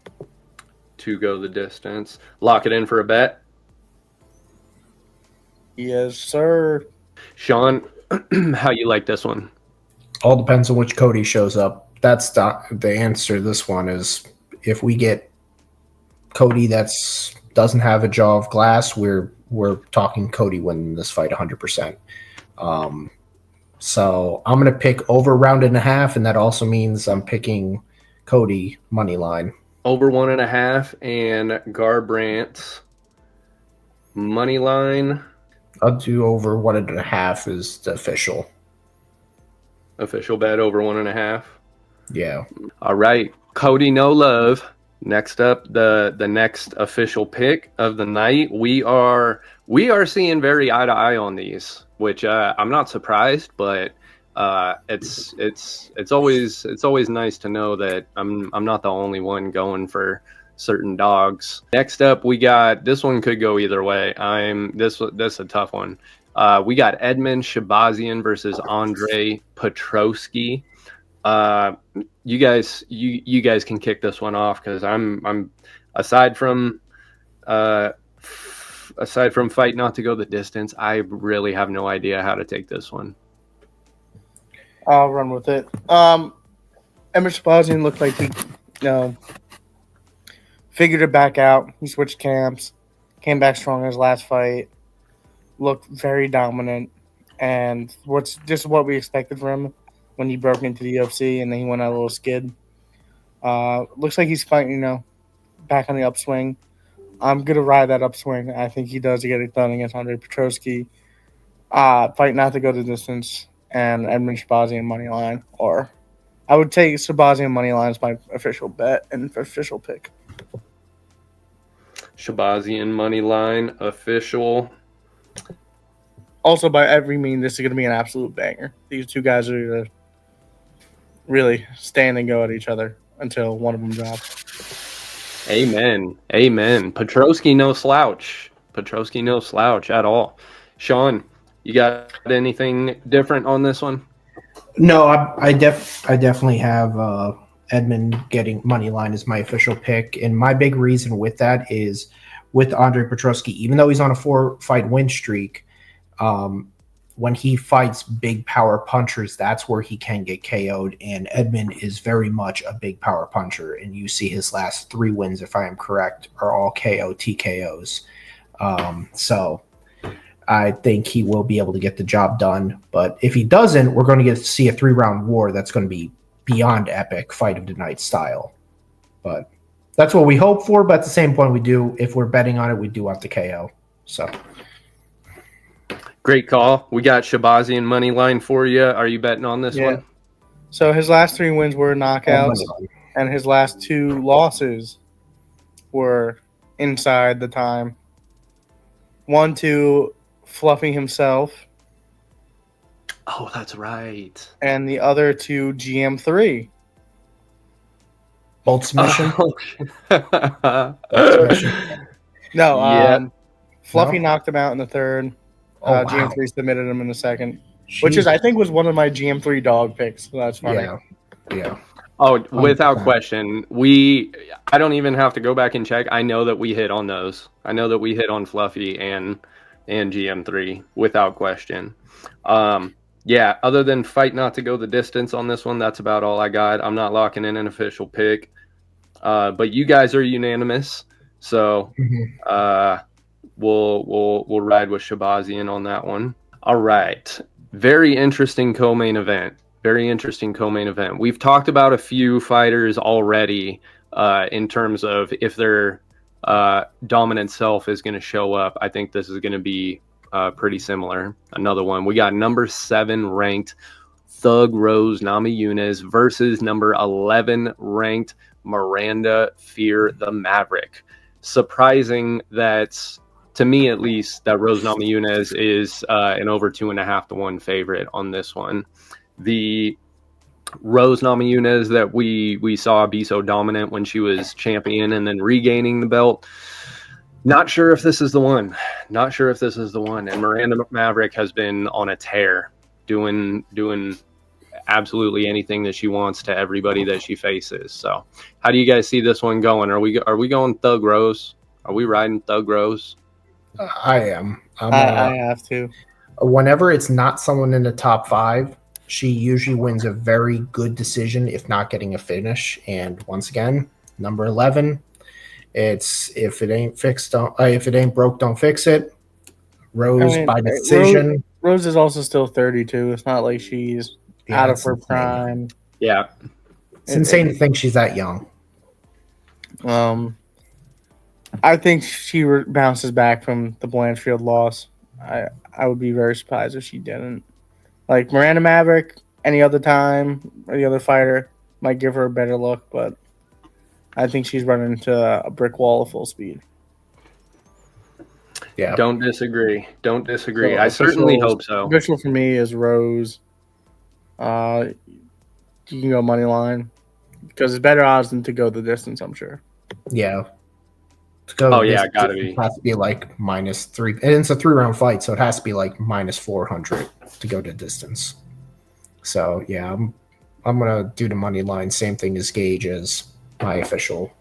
To go the distance. Lock it in for a bet? Yes, sir. Sean, how you like this one? All depends on which Cody shows up. That's the answer to this one is if we get Cody that's doesn't have a jaw of glass, we're talking Cody winning this fight 100%. So I'm going to pick over round and a half, and that also means I'm picking Cody money line. Over 1.5 and Garbrandt money line. I'll do over 1.5 is the official. Official bet over 1.5. Yeah. All right. Cody No Love. Next up, the next official pick of the night. We are seeing very eye to eye on these, which I'm not surprised, but it's always nice to know that I'm not the only one going for certain dogs. Next up, we got, this one could go either way. This is a tough one. We got Edmen Shahbazyan versus Andre Petroski. You guys can kick this one off, because I'm aside from fight not to go the distance, I really have no idea how to take this one. I'll run with it. Edmen Shahbazyan looked like he figured it back out. He switched camps, came back strong in his last fight, looked very dominant, and what's just what we expected from him when he broke into the UFC, and then he went on a little skid. Looks like he's fighting, back on the upswing. I'm going to ride that upswing. I think he does get it done against Andre Petroski. Fight not to go the distance, and Edmen Shahbazyan money line. Or I would take Shahbazyan money line as my official bet and official pick. Shahbazyan money line, official. Also, by every means, this is going to be an absolute banger. These two guys are going to really stand and go at each other until one of them drops. Amen. Petroski no slouch. At all. Sean, you got anything different on this one? No, I definitely have Edmen getting money line as my official pick, and my big reason with that is with Andre Petroski, even though he's on a 4-fight win streak, when he fights big power punchers, that's where he can get KO'd. And Edmen is very much a big power puncher. And you see his last 3 wins, if I am correct, are all KO TKOs. So I think he will be able to get the job done. But if he doesn't, we're going to get to see a 3-round war that's going to be beyond epic, fight of the night style. But That's what we hope for, but at the same point, we do, if we're betting on it, we do want the KO. So Great call. We got Shahbazyan money line for you. Are you betting on this one? So his last 3 wins were knockouts, and his last 2 losses were inside the time. 1 to Fluffy himself, Oh, that's right. and the other to GM3. bolt submission. No, Yeah. Fluffy No? knocked him out in the 3rd. Oh, wow. GM3 submitted him in the 2nd, which is, I think, was one of my GM3 dog picks. So that's funny. Yeah. Oh, without 100%. question. I don't even have to go back and check. I know that we hit on those. I know that we hit on Fluffy and GM3 without question. Yeah, other than fight not to go the distance on this one, that's about all I got. I'm not locking in an official pick. But you guys are unanimous. So we'll ride with Shahbazyan on that one. All right. Very interesting co-main event. We've talked about a few fighters already in terms of if their dominant self is going to show up. I think this is going to be pretty similar. Another one. We got number 7 ranked Thug Rose Namajunas versus number 11 ranked Miranda Fear the Maverick. Surprising that, to me at least, that Rose Namajunas is an over 2.5 to 1 favorite on this one. The Rose Namajunas that we saw be so dominant when she was champion and then regaining the belt. Not sure if this is the one. And Miranda Maverick has been on a tear, doing absolutely anything that she wants to everybody that she faces. So, how do you guys see this one going? Are we going Thug Rose? Are we riding Thug Rose? I am. I have to. Whenever it's not someone in the top 5, she usually wins a very good decision, if not getting a finish. And once again, number 11, it's if it ain't fixed, if it ain't broke, don't fix it. Rose by decision. Rose is also still 32. It's not like she's out of her prime. Yeah, it's insane to think she's that young. I think she bounces back from the Blanchfield loss. I would be very surprised if she didn't. Like Miranda Maverick, any other time, any other fighter might give her a better look, but I think she's running into a brick wall of full speed. Yeah. Don't disagree. So I certainly hope so. Official for me is Rose. You can go money line because it's better odds than to go the distance, I'm sure. Yeah. To go gotta be. It has to be like -3. And it's a 3-round fight, so it has to be like -400 to go to distance. So yeah, I'm gonna do the money line. Same thing as Gage as my official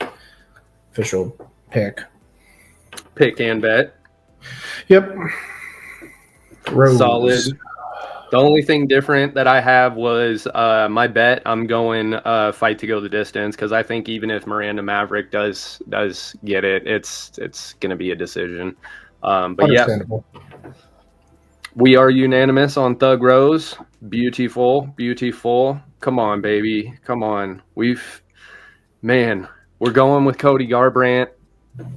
pick. Pick and bet. Yep. Rose. Solid. The only thing different that I have was my bet. I'm going fight to go the distance because I think even if Miranda Maverick does get it, it's going to be a decision. But yeah, we are unanimous on Thug Rose. Beautiful. Come on, baby. Come on. We're going with Cody Garbrandt.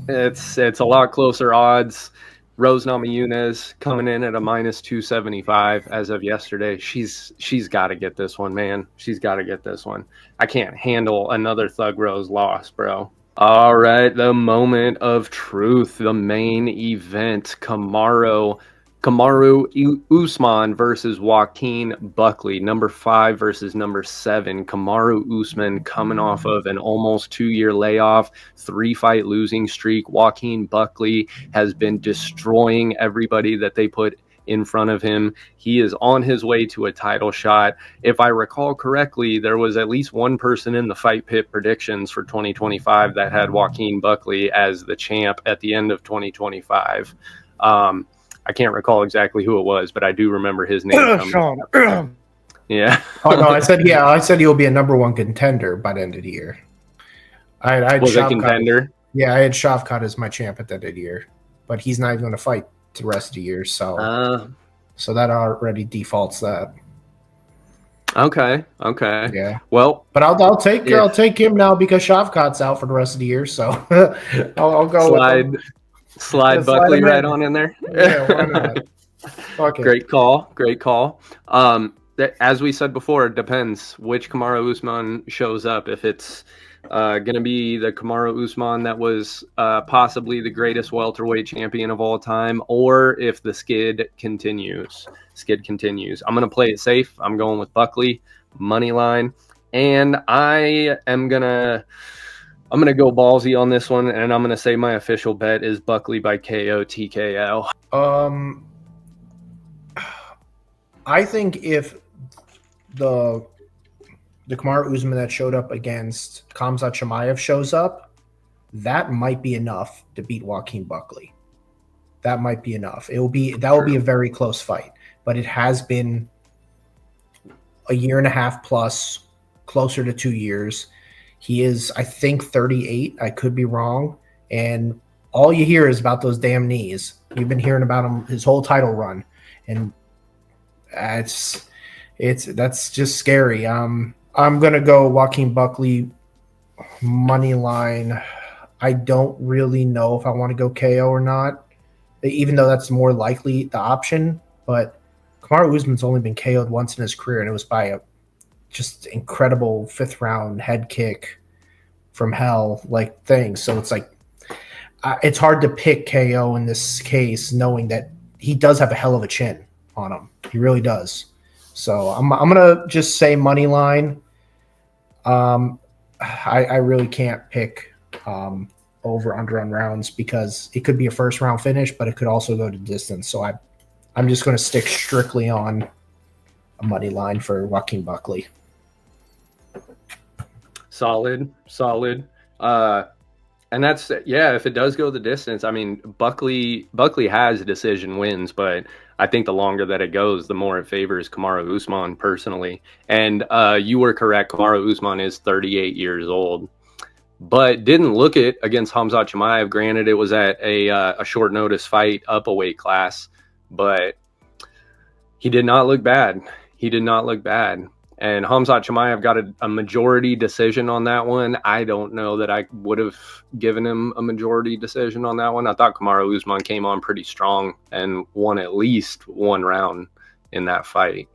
It's a lot closer odds. Rose Namajunas coming in at a -275 as of yesterday. She's got to get this one, man. She's got to get this one. I can't handle another Thug Rose loss, bro. All right, the moment of truth, the main event. Kamaru Usman versus Joaquin Buckley, number 5 versus number 7. Kamaru Usman coming off of an almost 2-year layoff, 3-fight losing streak. Joaquin Buckley has been destroying everybody that they put in front of him. He is on his way to a title shot. If I recall correctly, there was at least one person in the Fight Pit predictions for 2025 that had Joaquin Buckley as the champ at the end of 2025. I can't recall exactly who it was, but I do remember his name. Yeah. Oh no, I said he'll be a number 1 contender by the end of the year. I had was a contender. I had Shavkat as my champ at the end of the year, but he's not even going to fight the rest of the year. So that already defaults that. Okay. Yeah. Well, But I'll take if him now because Shavkat's out for the rest of the year, so I'll go with him. slide Slide Buckley him right in. on in there. Yeah, why not? Fuck it. Great call. As we said before, it depends which Kamaru Usman shows up. If it's going to be the Kamaru Usman that was possibly the greatest welterweight champion of all time, or if the skid continues. I'm going to play it safe. I'm going with Buckley, money line, and I'm gonna go ballsy on this one, and I'm gonna say my official bet is Buckley by KO TKO. I think if the Kamaru Usman that showed up against Khamzat Chimaev shows up, that might be enough to beat Joaquin Buckley. That might be enough. That will be a very close fight, but it has been a year and a half plus, closer to 2 years. He is, I think, 38. I could be wrong. And all you hear is about those damn knees. You've been hearing about him his whole title run, and that's just scary. I'm gonna go Joaquin Buckley money line. I don't really know if I want to go KO or not, even though that's more likely the option. But Kamaru Usman's only been KO'd once in his career, and it was by a just incredible 5th round head kick from hell like thing. So it's like it's hard to pick KO in this case, knowing that he does have a hell of a chin on him. He really does. So I'm gonna just say money line. I really can't pick over under on rounds because it could be a first round finish, but it could also go to distance. So I'm just going to stick strictly on a money line for Joaquin Buckley. Solid. And that's, if it does go the distance, I mean, Buckley has decision wins, but I think the longer that it goes, the more it favors Kamaru Usman personally. And you were correct. Kamaru Usman is 38 years old, but didn't look it against Khamzat Chimaev. Granted, it was at a short notice fight up a weight class, but he did not look bad. And Khamzat Chimaev got a majority decision on that one. I don't know that I would have given him a majority decision on that one. I thought Kamaru Usman came on pretty strong and won at least one round in that fight.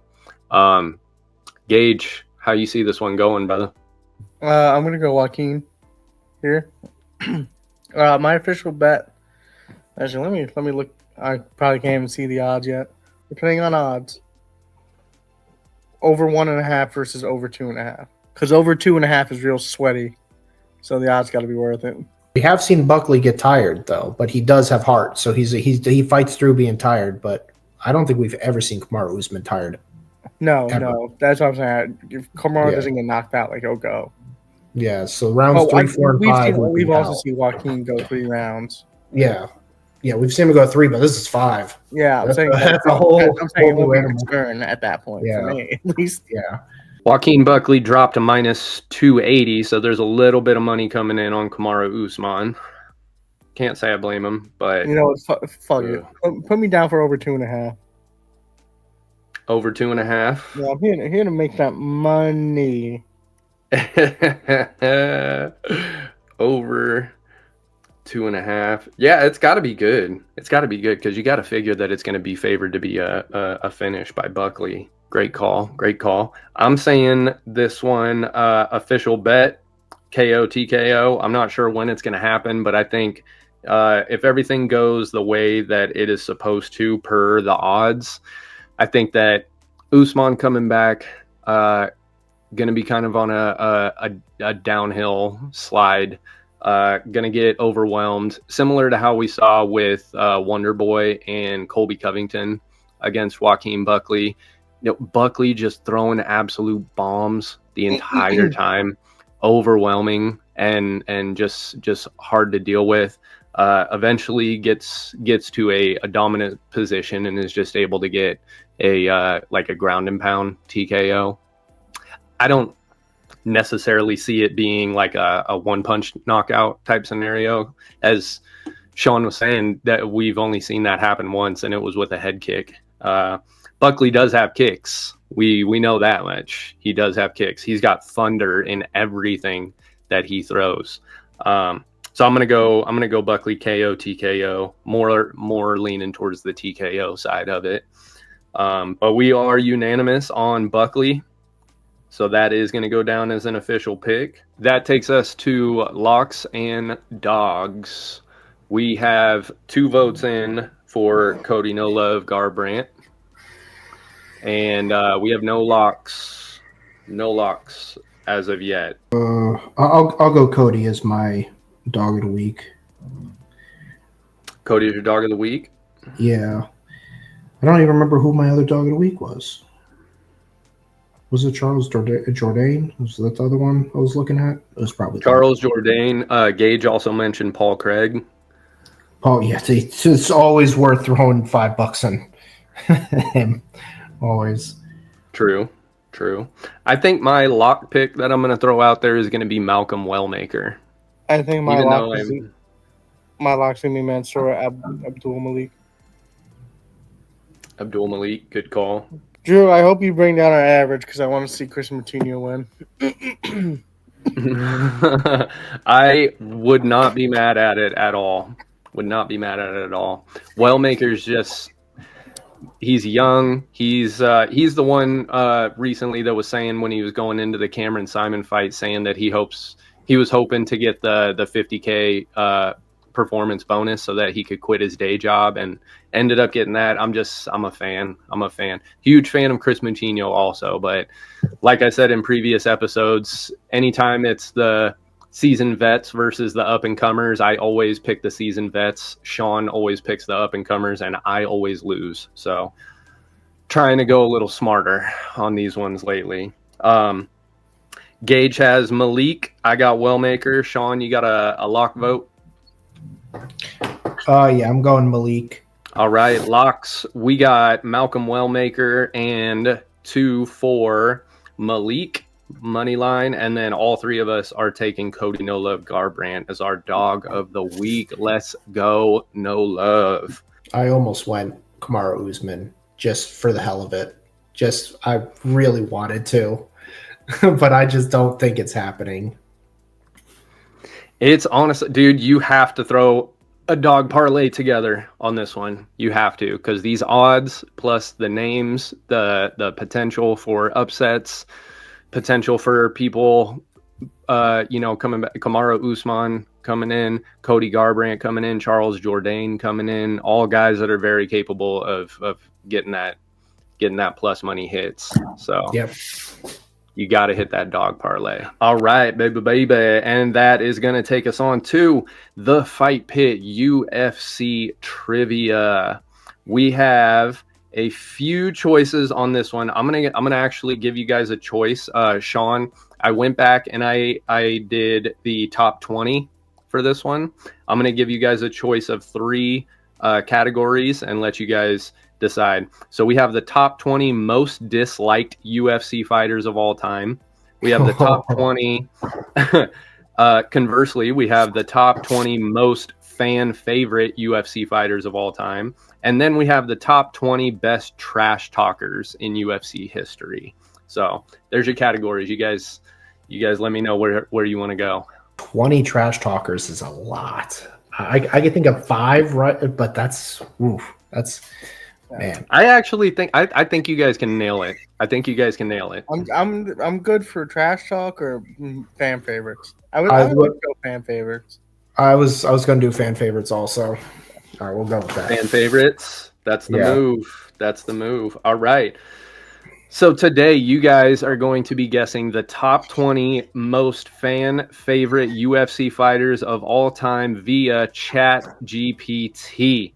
Gage, how you see this one going, brother? I'm going to go Joaquin here. My official bet. Actually, let me look. I probably can't even see the odds yet. Depending on odds. Over 1.5 versus over 2.5. Because over 2.5 is real sweaty. So the odds got to be worth it. We have seen Buckley get tired, though, but he does have heart. So he fights through being tired, but I don't think we've ever seen Kamaru Usman tired. No. That's what I'm saying. If Kamaru doesn't get knocked out, like, he'll go. Yeah, so rounds 3, 4, and 5. We've also seen Joaquin go 3 rounds. Yeah, we've seen him go 3, but this is 5. Yeah, I'm saying that's a whole new animal concern at that point for me, at least. Yeah. Joaquin Buckley dropped to minus 280, so there's a little bit of money coming in on Kamaru Usman. Can't say I blame him, but you know, fuck it. Put me down for over 2.5. Over 2.5. Yeah, I'm here to make that money. Over 2.5. Yeah, it's got to be good. Because you got to figure that it's going to be favored to be a finish by Buckley. Great call. I'm saying this one official bet KO TKO. I'm not sure when it's going to happen, but I think if everything goes the way that it is supposed to per the odds, I think that Usman coming back going to be kind of on a downhill slide. Going to get overwhelmed, similar to how we saw with Wonder Boy and Colby Covington against Joaquin Buckley. You know, Buckley just throwing absolute bombs the entire time, overwhelming and just hard to deal with. Eventually gets to a dominant position and is just able to get a ground and pound TKO. I don't necessarily see it being like a one punch knockout type scenario, as Sean was saying, that we've only seen that happen once, and it was with a head kick. Buckley does have kicks, We know that much. He does have kicks. He's got thunder in everything that he throws. So I'm gonna go Buckley KO TKO, more leaning towards the TKO side of it. But we are unanimous on Buckley, so that is gonna go down as an official pick. That takes us to locks and dogs. We have 2 votes in for Cody No Love Garbrandt, and we have no locks as of yet. I'll go Cody as my dog of the week. Cody is your dog of the week? Yeah. I don't even remember who my other dog of the week was. Was it Charles Jourdain? Was that the other one I was looking at? It was probably Charles Jourdain. Gage also mentioned Paul Craig. Paul, yeah. It's always worth throwing $5 on him. Always. True. I think my lock pick that I'm going to throw out there is going to be Malcolm Wellmaker. I think my lock's going to be Mansur Abdul-Malik. Abdul-Malik, good call. Drew, I hope you bring down our average because I want to see Chris Moutinho win. I would not be mad at it at all. Wellmaker's just... He's young. He's the one recently that was saying when he was going into the Cameron Simon fight, saying that he was hoping to get the $50K performance bonus so that he could quit his day job, and ended up getting that. I'm a fan. Huge fan of Chris Moutinho also, but like I said in previous episodes, anytime it's the seasoned vets versus the up-and-comers, I always pick the seasoned vets. Sean always picks the up-and-comers, and I always lose. So trying to go a little smarter on these ones lately. Gage has Malik. I got Wellmaker. Sean, you got a lock vote? Yeah, I'm going Malik. All right, locks. We got Malcolm Wellmaker and 2 for Malik. Money line, and then all 3 of us are taking Cody No Love Garbrandt as our dog of the week. Let's go No Love. I almost went Kamaru Usman just for the hell of it. I really wanted to, but I just don't think it's happening. It's honestly, dude, you have to throw a dog parlay together on this one. You have to, because these odds plus the names, the potential for upsets, potential for people, coming back. Kamaru Usman coming in, Cody Garbrandt coming in, Charles Jourdain coming in, all guys that are very capable of getting that plus money hits. So yep, you got to hit that dog parlay. All right, baby, and that is going to take us on to the Fight Pit UFC Trivia. We have a few choices on this one. I'm gonna actually give you guys a choice. Sean, I went back and I did the top 20 for this one. I'm gonna give you guys a choice of 3 categories and let you guys decide. So we have the top 20 most disliked UFC fighters of all time. We have the top 20. Conversely, we have the top 20 most fan favorite UFC fighters of all time. And then we have the top 20 best trash talkers in UFC history. So there's your categories. You guys let me know where you want to go. 20 trash talkers is a lot. I can think of 5, right? But that's man. I actually think I think you guys can nail it. I'm good for trash talk or fan favorites. I would go fan favorites. I was going to do fan favorites also. All right, we'll go with that. Fan favorites. That's the move. All right. So today you guys are going to be guessing the top 20 most fan favorite UFC fighters of all time via ChatGPT.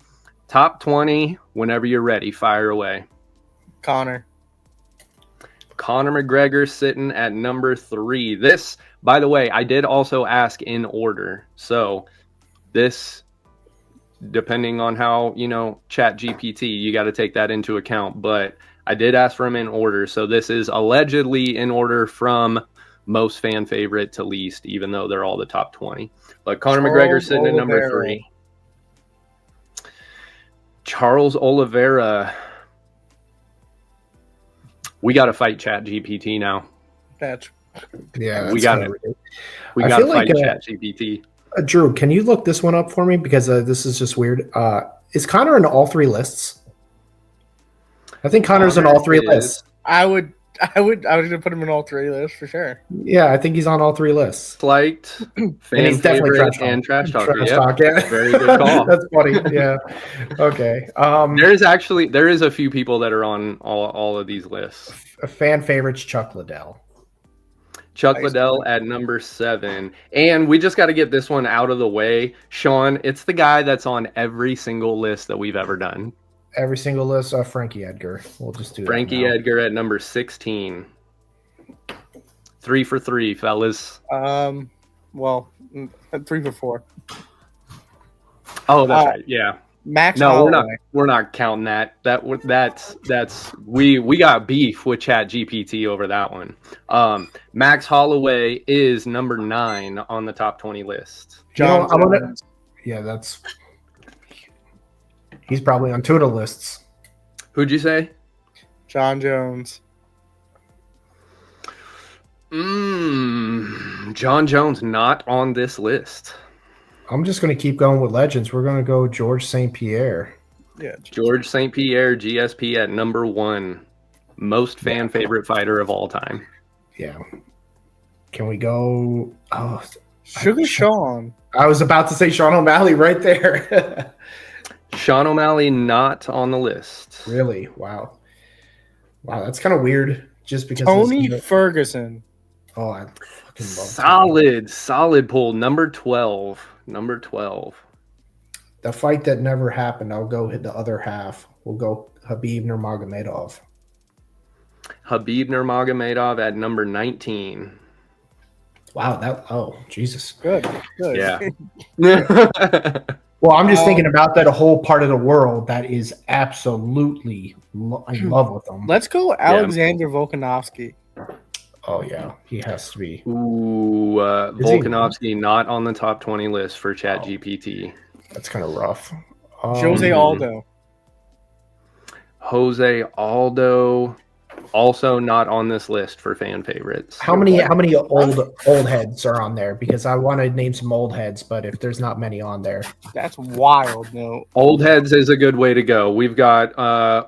Top 20, whenever you're ready, fire away. Conor McGregor sitting at number 3. This, by the way, I did also ask in order. So this, depending on how, ChatGPT, you got to take that into account. But I did ask for them in order. So this is allegedly in order from most fan favorite to least, even though they're all the top 20. But Conor McGregor sitting at number 3. Charles Oliveira. We got to fight Chat GPT now. That's Yeah, We that's got kinda it. ridiculous. We I got to feel fight like, Chat GPT. Drew, can you look this one up for me? Because this is just weird. Is Connor in all three lists? I think Connor's in all three Connor is. lists. I was gonna put him in all three lists for sure. Yeah, I think he's on all three lists. Liked, And fan he's definitely favorite, trash talk. and trash talker. Trash Yep. talk, yeah. Very good call. That's funny. Yeah. Okay. There is a few people that are on all of these lists. A fan favorites, Chuck Liddell. Chuck Liddell at number 7. And we just got to get this one out of the way. Sean, it's the guy that's on every single list that we've ever done. Every single list, Frankie Edgar. We'll just do Frankie that now. Edgar at number 16. 3 for 3, fellas. Well, 3 for 4. Oh, that's right. Yeah. Max. No, Holloway. we're not counting that. That's we got beef with Chat GPT over that one. Max Holloway is number 9 on the top 20 list. John. I wanna, yeah, he's probably on 2 of the lists. Who'd you say? John Jones. John Jones not on this list. I'm just going to keep going with legends. We're going to go George St. Pierre. Yeah. George St. Pierre, GSP at number 1. Most fan favorite fighter of all time. Yeah. Can we go? Oh, Sugar Sean. I was about to say Sean O'Malley right there. Sean O'Malley not on the list. Really? Wow. Wow, that's kind of weird. Just because Tony Ferguson. Oh, I fucking love Solid pull. Number 12. The fight that never happened. I'll go hit the other half. We'll go Khabib Nurmagomedov. Khabib Nurmagomedov at number 19. Wow, oh, Jesus. Good. Yeah. Well, I'm just thinking about that whole part of the world that is absolutely in love with them. Let's go Alexander Volkanovski. Oh, yeah. He has to be. Ooh, Volkanovski not on the top 20 list for Chat GPT. That's kind of rough. Jose Aldo. Jose Aldo also not on this list for fan favorites. How many old heads are on there? Because I want to name some old heads, but if there's not many on there. That's wild, no. Old heads is a good way to go. We've got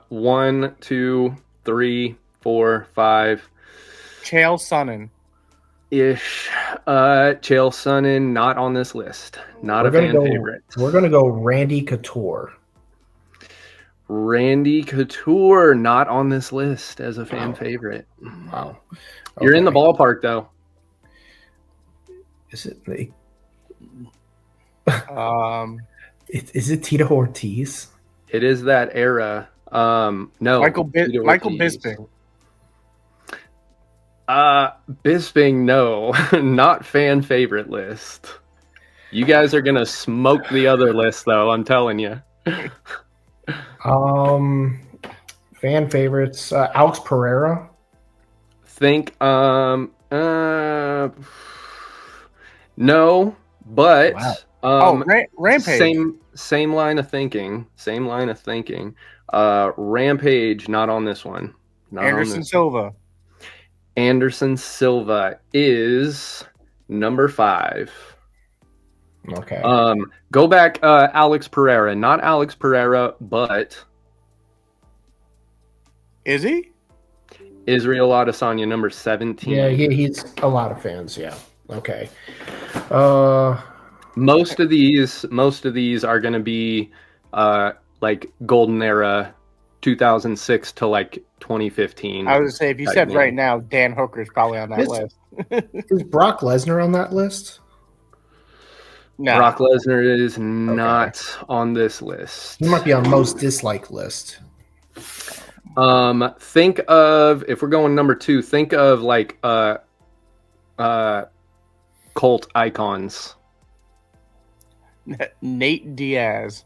1, 2, 3, 4, 5. Chael Sonnen. Ish. Chael Sonnen not on this list. Not a fan favorite. We're going to go Randy Couture. Randy Couture not on this list as a fan favorite. Wow. Okay. You're in the ballpark, though. Is it me? Is it Tito Ortiz? It is that era. No. Michael Bisping. Bisping, no. Not fan favorite list. You guys are going to smoke the other list, though, I'm telling you. Fan favorites, Alex Pereira. Think no, but wow. Rampage. Same line of thinking. Rampage not on this one. Anderson Silva. Anderson Silva is number 5. Okay. Go back, Alex Pereira. Not Alex Pereira, but is he? Israel Adesanya, number 17. Yeah, he's a lot of fans. Yeah. Okay. Most of these are going to be like golden era, 2006 to like 2015. I would say if you said right now, Dan Hooker's probably on that list. Is Brock Lesnar on that list? No. Brock Lesnar is not on this list. He might be on most disliked list. Think of, if we're going number 2, think of like cult icons. Nate Diaz.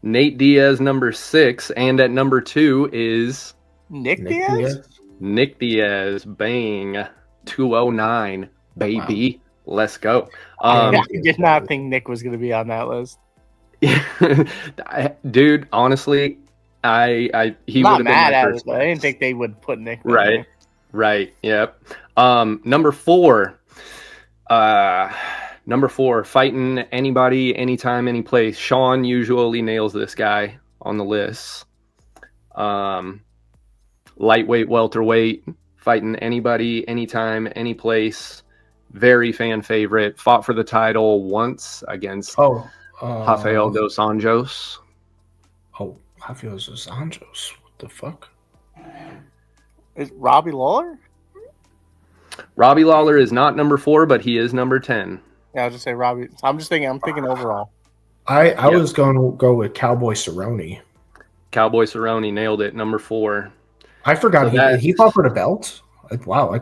Nate Diaz, number 6, and at number 2 is Nick Diaz. Nick Diaz, bang, 209, baby. Wow. Let's go. I did not think Nick was going to be on that list. Dude, honestly, He I'm would not have been mad my at first it, but I didn't guess. think they would put Nick. Right. Right. Yep. Number 4. Number 4, fighting anybody, anytime, any place. Sean usually nails this guy on the list. Lightweight, welterweight, fighting anybody, anytime, any place. Very fan favorite. Fought for the title once against Rafael dos Anjos. Rafael dos Anjos. What the fuck? Is Robbie Lawler? Robbie Lawler is not number 4, but he is number 10. Yeah, I'll just say Robbie. I'm thinking overall. I was going to go with Cowboy Cerrone. Cowboy Cerrone nailed it, number 4. I forgot he fought for the belt. Wow.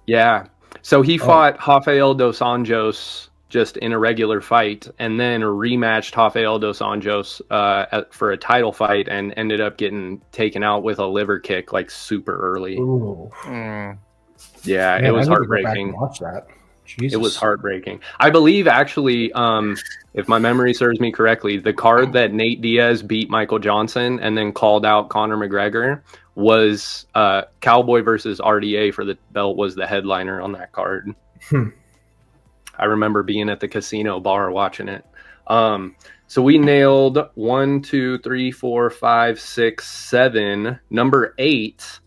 Yeah. So he fought Rafael dos Anjos just in a regular fight, and then rematched Rafael dos Anjos for a title fight, and ended up getting taken out with a liver kick like super early. Ooh. Yeah, Man, it was I need to go back heartbreaking. and watch that. Jesus. It was heartbreaking. I believe, actually, if my memory serves me correctly, the card that Nate Diaz beat Michael Johnson and then called out Conor McGregor was Cowboy versus RDA for the belt was the headliner on that card. I remember being at the casino bar watching it. So we nailed 1, 2, 3, 4, 5, 6, 7. Number 8,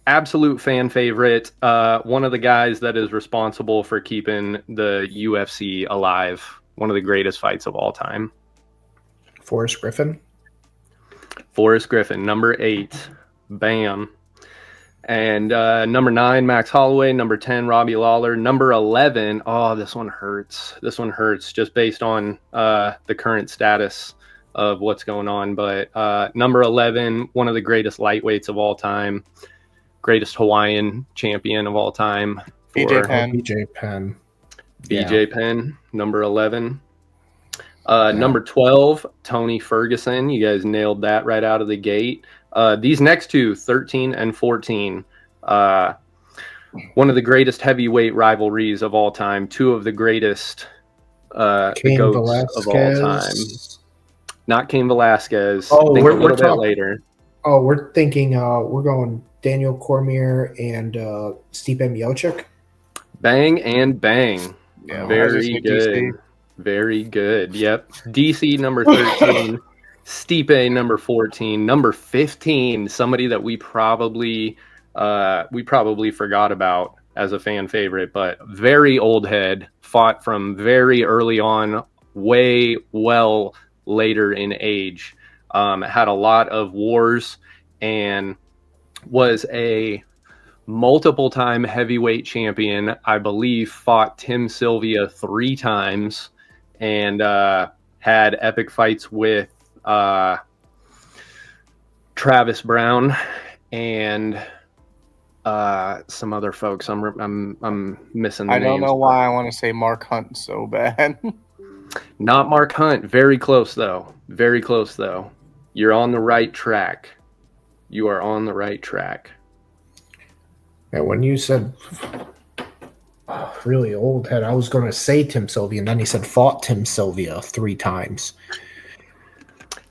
absolute fan favorite. One of the guys that is responsible for keeping the UFC alive. One of the greatest fights of all time. Forrest Griffin, number 8. Bam. And number 9, Max Holloway. Number 10, Robbie Lawler. Number 11, this one hurts. Just based on the current status of what's going on. But number 11, one of the greatest lightweights of all time. Greatest Hawaiian champion of all time. BJ Penn. BJ Penn, number 11. Number 12, Tony Ferguson. You guys nailed that right out of the gate. These next two, 13 and 14, one of the greatest heavyweight rivalries of all time. Two of the greatest goats of all time. Not Cain Velasquez. We're a little bit talking later. We're thinking we're going Daniel Cormier and Stipe Miocic. Bang and bang. Yeah, very good. DC. Very good. Yep. DC number 13. Stipe number 14. Number 15. Somebody that we probably forgot about as a fan favorite, but very old head. Fought from very early on, way well later in age. Had a lot of wars and was a multiple time heavyweight champion. I believe fought Tim Sylvia 3 times and had epic fights with Travis Brown and some other folks. I'm missing the names. I don't know why I want to say Mark Hunt so bad. Not Mark Hunt. Very close though. You're on the right track. You are on the right track. Yeah, when you said really old head, I was going to say Tim Sylvia, and then he said fought Tim Sylvia 3 times.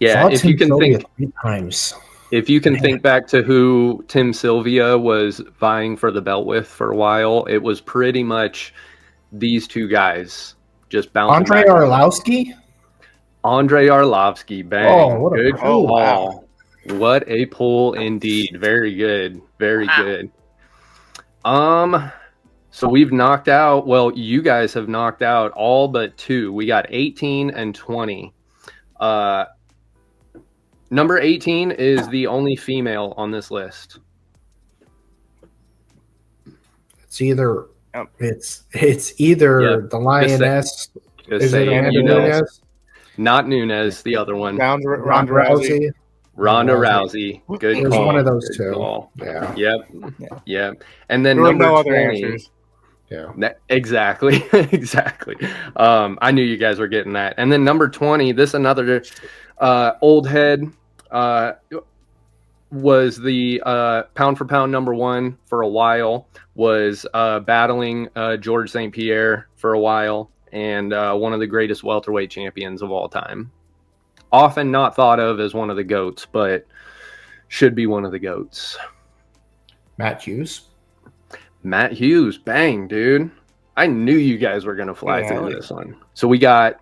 Yeah, fought if Tim you can Sylvia think 3 times. If you can think back to who Tim Sylvia was vying for the belt with for a while, it was pretty much these two guys just bouncing. Andre Arlovsky? Andre Arlovsky, bang. Oh, what a good pull. call. Wow. What a pull indeed. Very good. Very good. So we've knocked out, well, you guys have knocked out all but 2. We got 18 and 20. Number 18 is the only female on this list. It's either the Lioness. Just saying, you know, not Nunes, the other one. Ronda Rousey. Ronda Rousey. Good It was call. one of those Good 2. call. Yeah. Yep. And then There were number no 20, other answers. Yeah. Exactly. I knew you guys were getting that. And then number 20, this another old head, was the pound for pound number 1 for a while, was battling George St. Pierre for a while, and one of the greatest welterweight champions of all time. Often not thought of as one of the GOATs, but should be one of the GOATs. Matt Hughes. Matt Hughes, bang, dude. I knew you guys were going to fly through this one. So we got,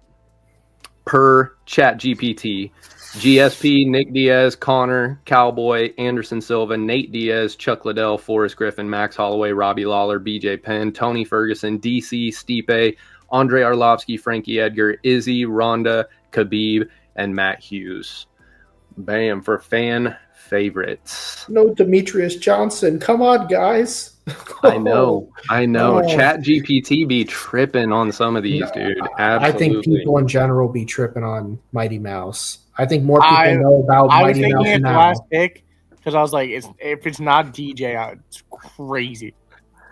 per ChatGPT, GSP, Nick Diaz, Connor, Cowboy, Anderson Silva, Nate Diaz, Chuck Liddell, Forrest Griffin, Max Holloway, Robbie Lawler, BJ Penn, Tony Ferguson, DC, Stipe, Andre Arlovsky, Frankie Edgar, Izzy, Ronda, Khabib, and Matt Hughes. Bam, for fan favorites. No Demetrius Johnson. Come on, guys. I know. Oh. Chat GPT be tripping on some of these, dude. Absolutely. I think people in general be tripping on Mighty Mouse. I think more people know about Mighty Mouse now. I was thinking the last pick because I was like, if it's not DJ, it's crazy.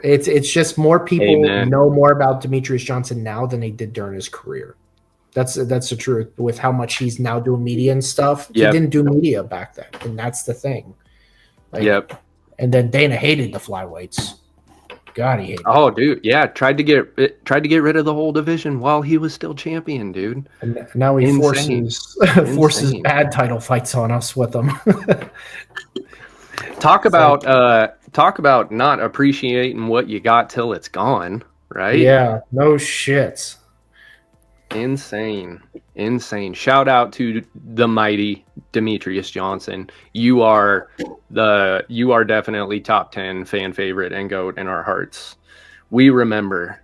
It's just more people know more about Demetrius Johnson now than they did during his career. That's the truth with how much he's now doing media and stuff. He didn't do media back then, and that's the thing. Like, and then Dana hated the flyweights. God, he hated. Oh, dude, yeah, tried to get rid of the whole division while he was still champion, dude. And now he forces bad title fights on us with them. Talk about not appreciating what you got till it's gone, right? Yeah, no shit. Insane. Shout out to the mighty Demetrius Johnson. You are definitely top 10 fan favorite and GOAT in our hearts. We remember.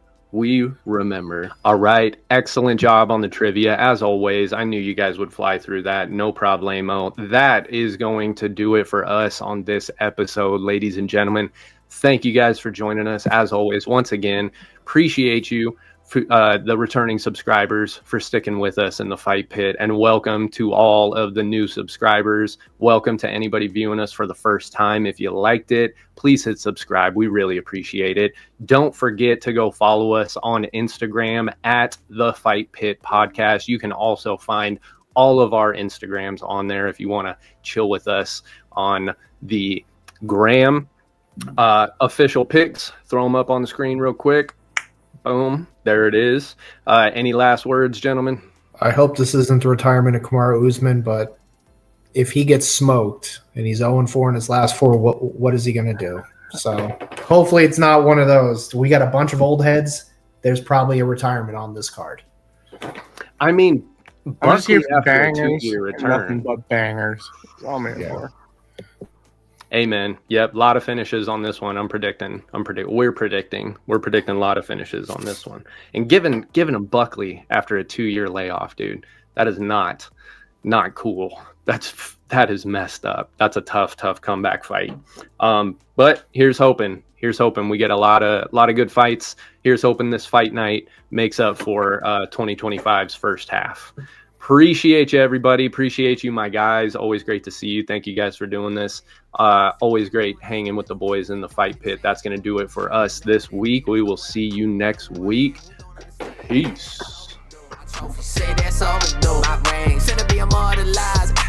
All right. Excellent job on the trivia. As always, I knew you guys would fly through that. No problemo. That is going to do it for us on this episode, ladies and gentlemen. Thank you guys for joining us. As always, once again, appreciate you. The returning subscribers for sticking with us in the Fight Pit, and welcome to all of the new subscribers. Welcome to anybody viewing us for the first time. If you liked it, please hit subscribe. We really appreciate it. Don't forget to go follow us on Instagram at the Fight Pit Podcast. You can also find all of our Instagrams on there if you want to chill with us on the gram. Official pics, throw them up on the screen real quick. Boom. There it is. Any last words, gentlemen? I hope this isn't the retirement of Kamaru Usman, but if he gets smoked and he's 0-4 in his last 4, what is he going to do? So hopefully it's not one of those. We got a bunch of old heads. There's probably a retirement on this card. I mean, Buckley after a 2-year return. Nothing but bangers. Amen. Yep, a lot of finishes on this one. We're predicting a lot of finishes on this one. And given a Buckley after a 2-year layoff, dude, that is not cool. That is messed up. That's a tough comeback fight. But here's hoping we get a lot of good fights. Here's hoping this fight night makes up for 2025's first half. Appreciate you, everybody. Appreciate you, my guys. Always great to see you. Thank you guys for doing this. Always great hanging with the boys in the Fight Pit. That's going to do it for us this week. We will see you next week. Peace. Say that's all we know. My ring, finna be immortalized.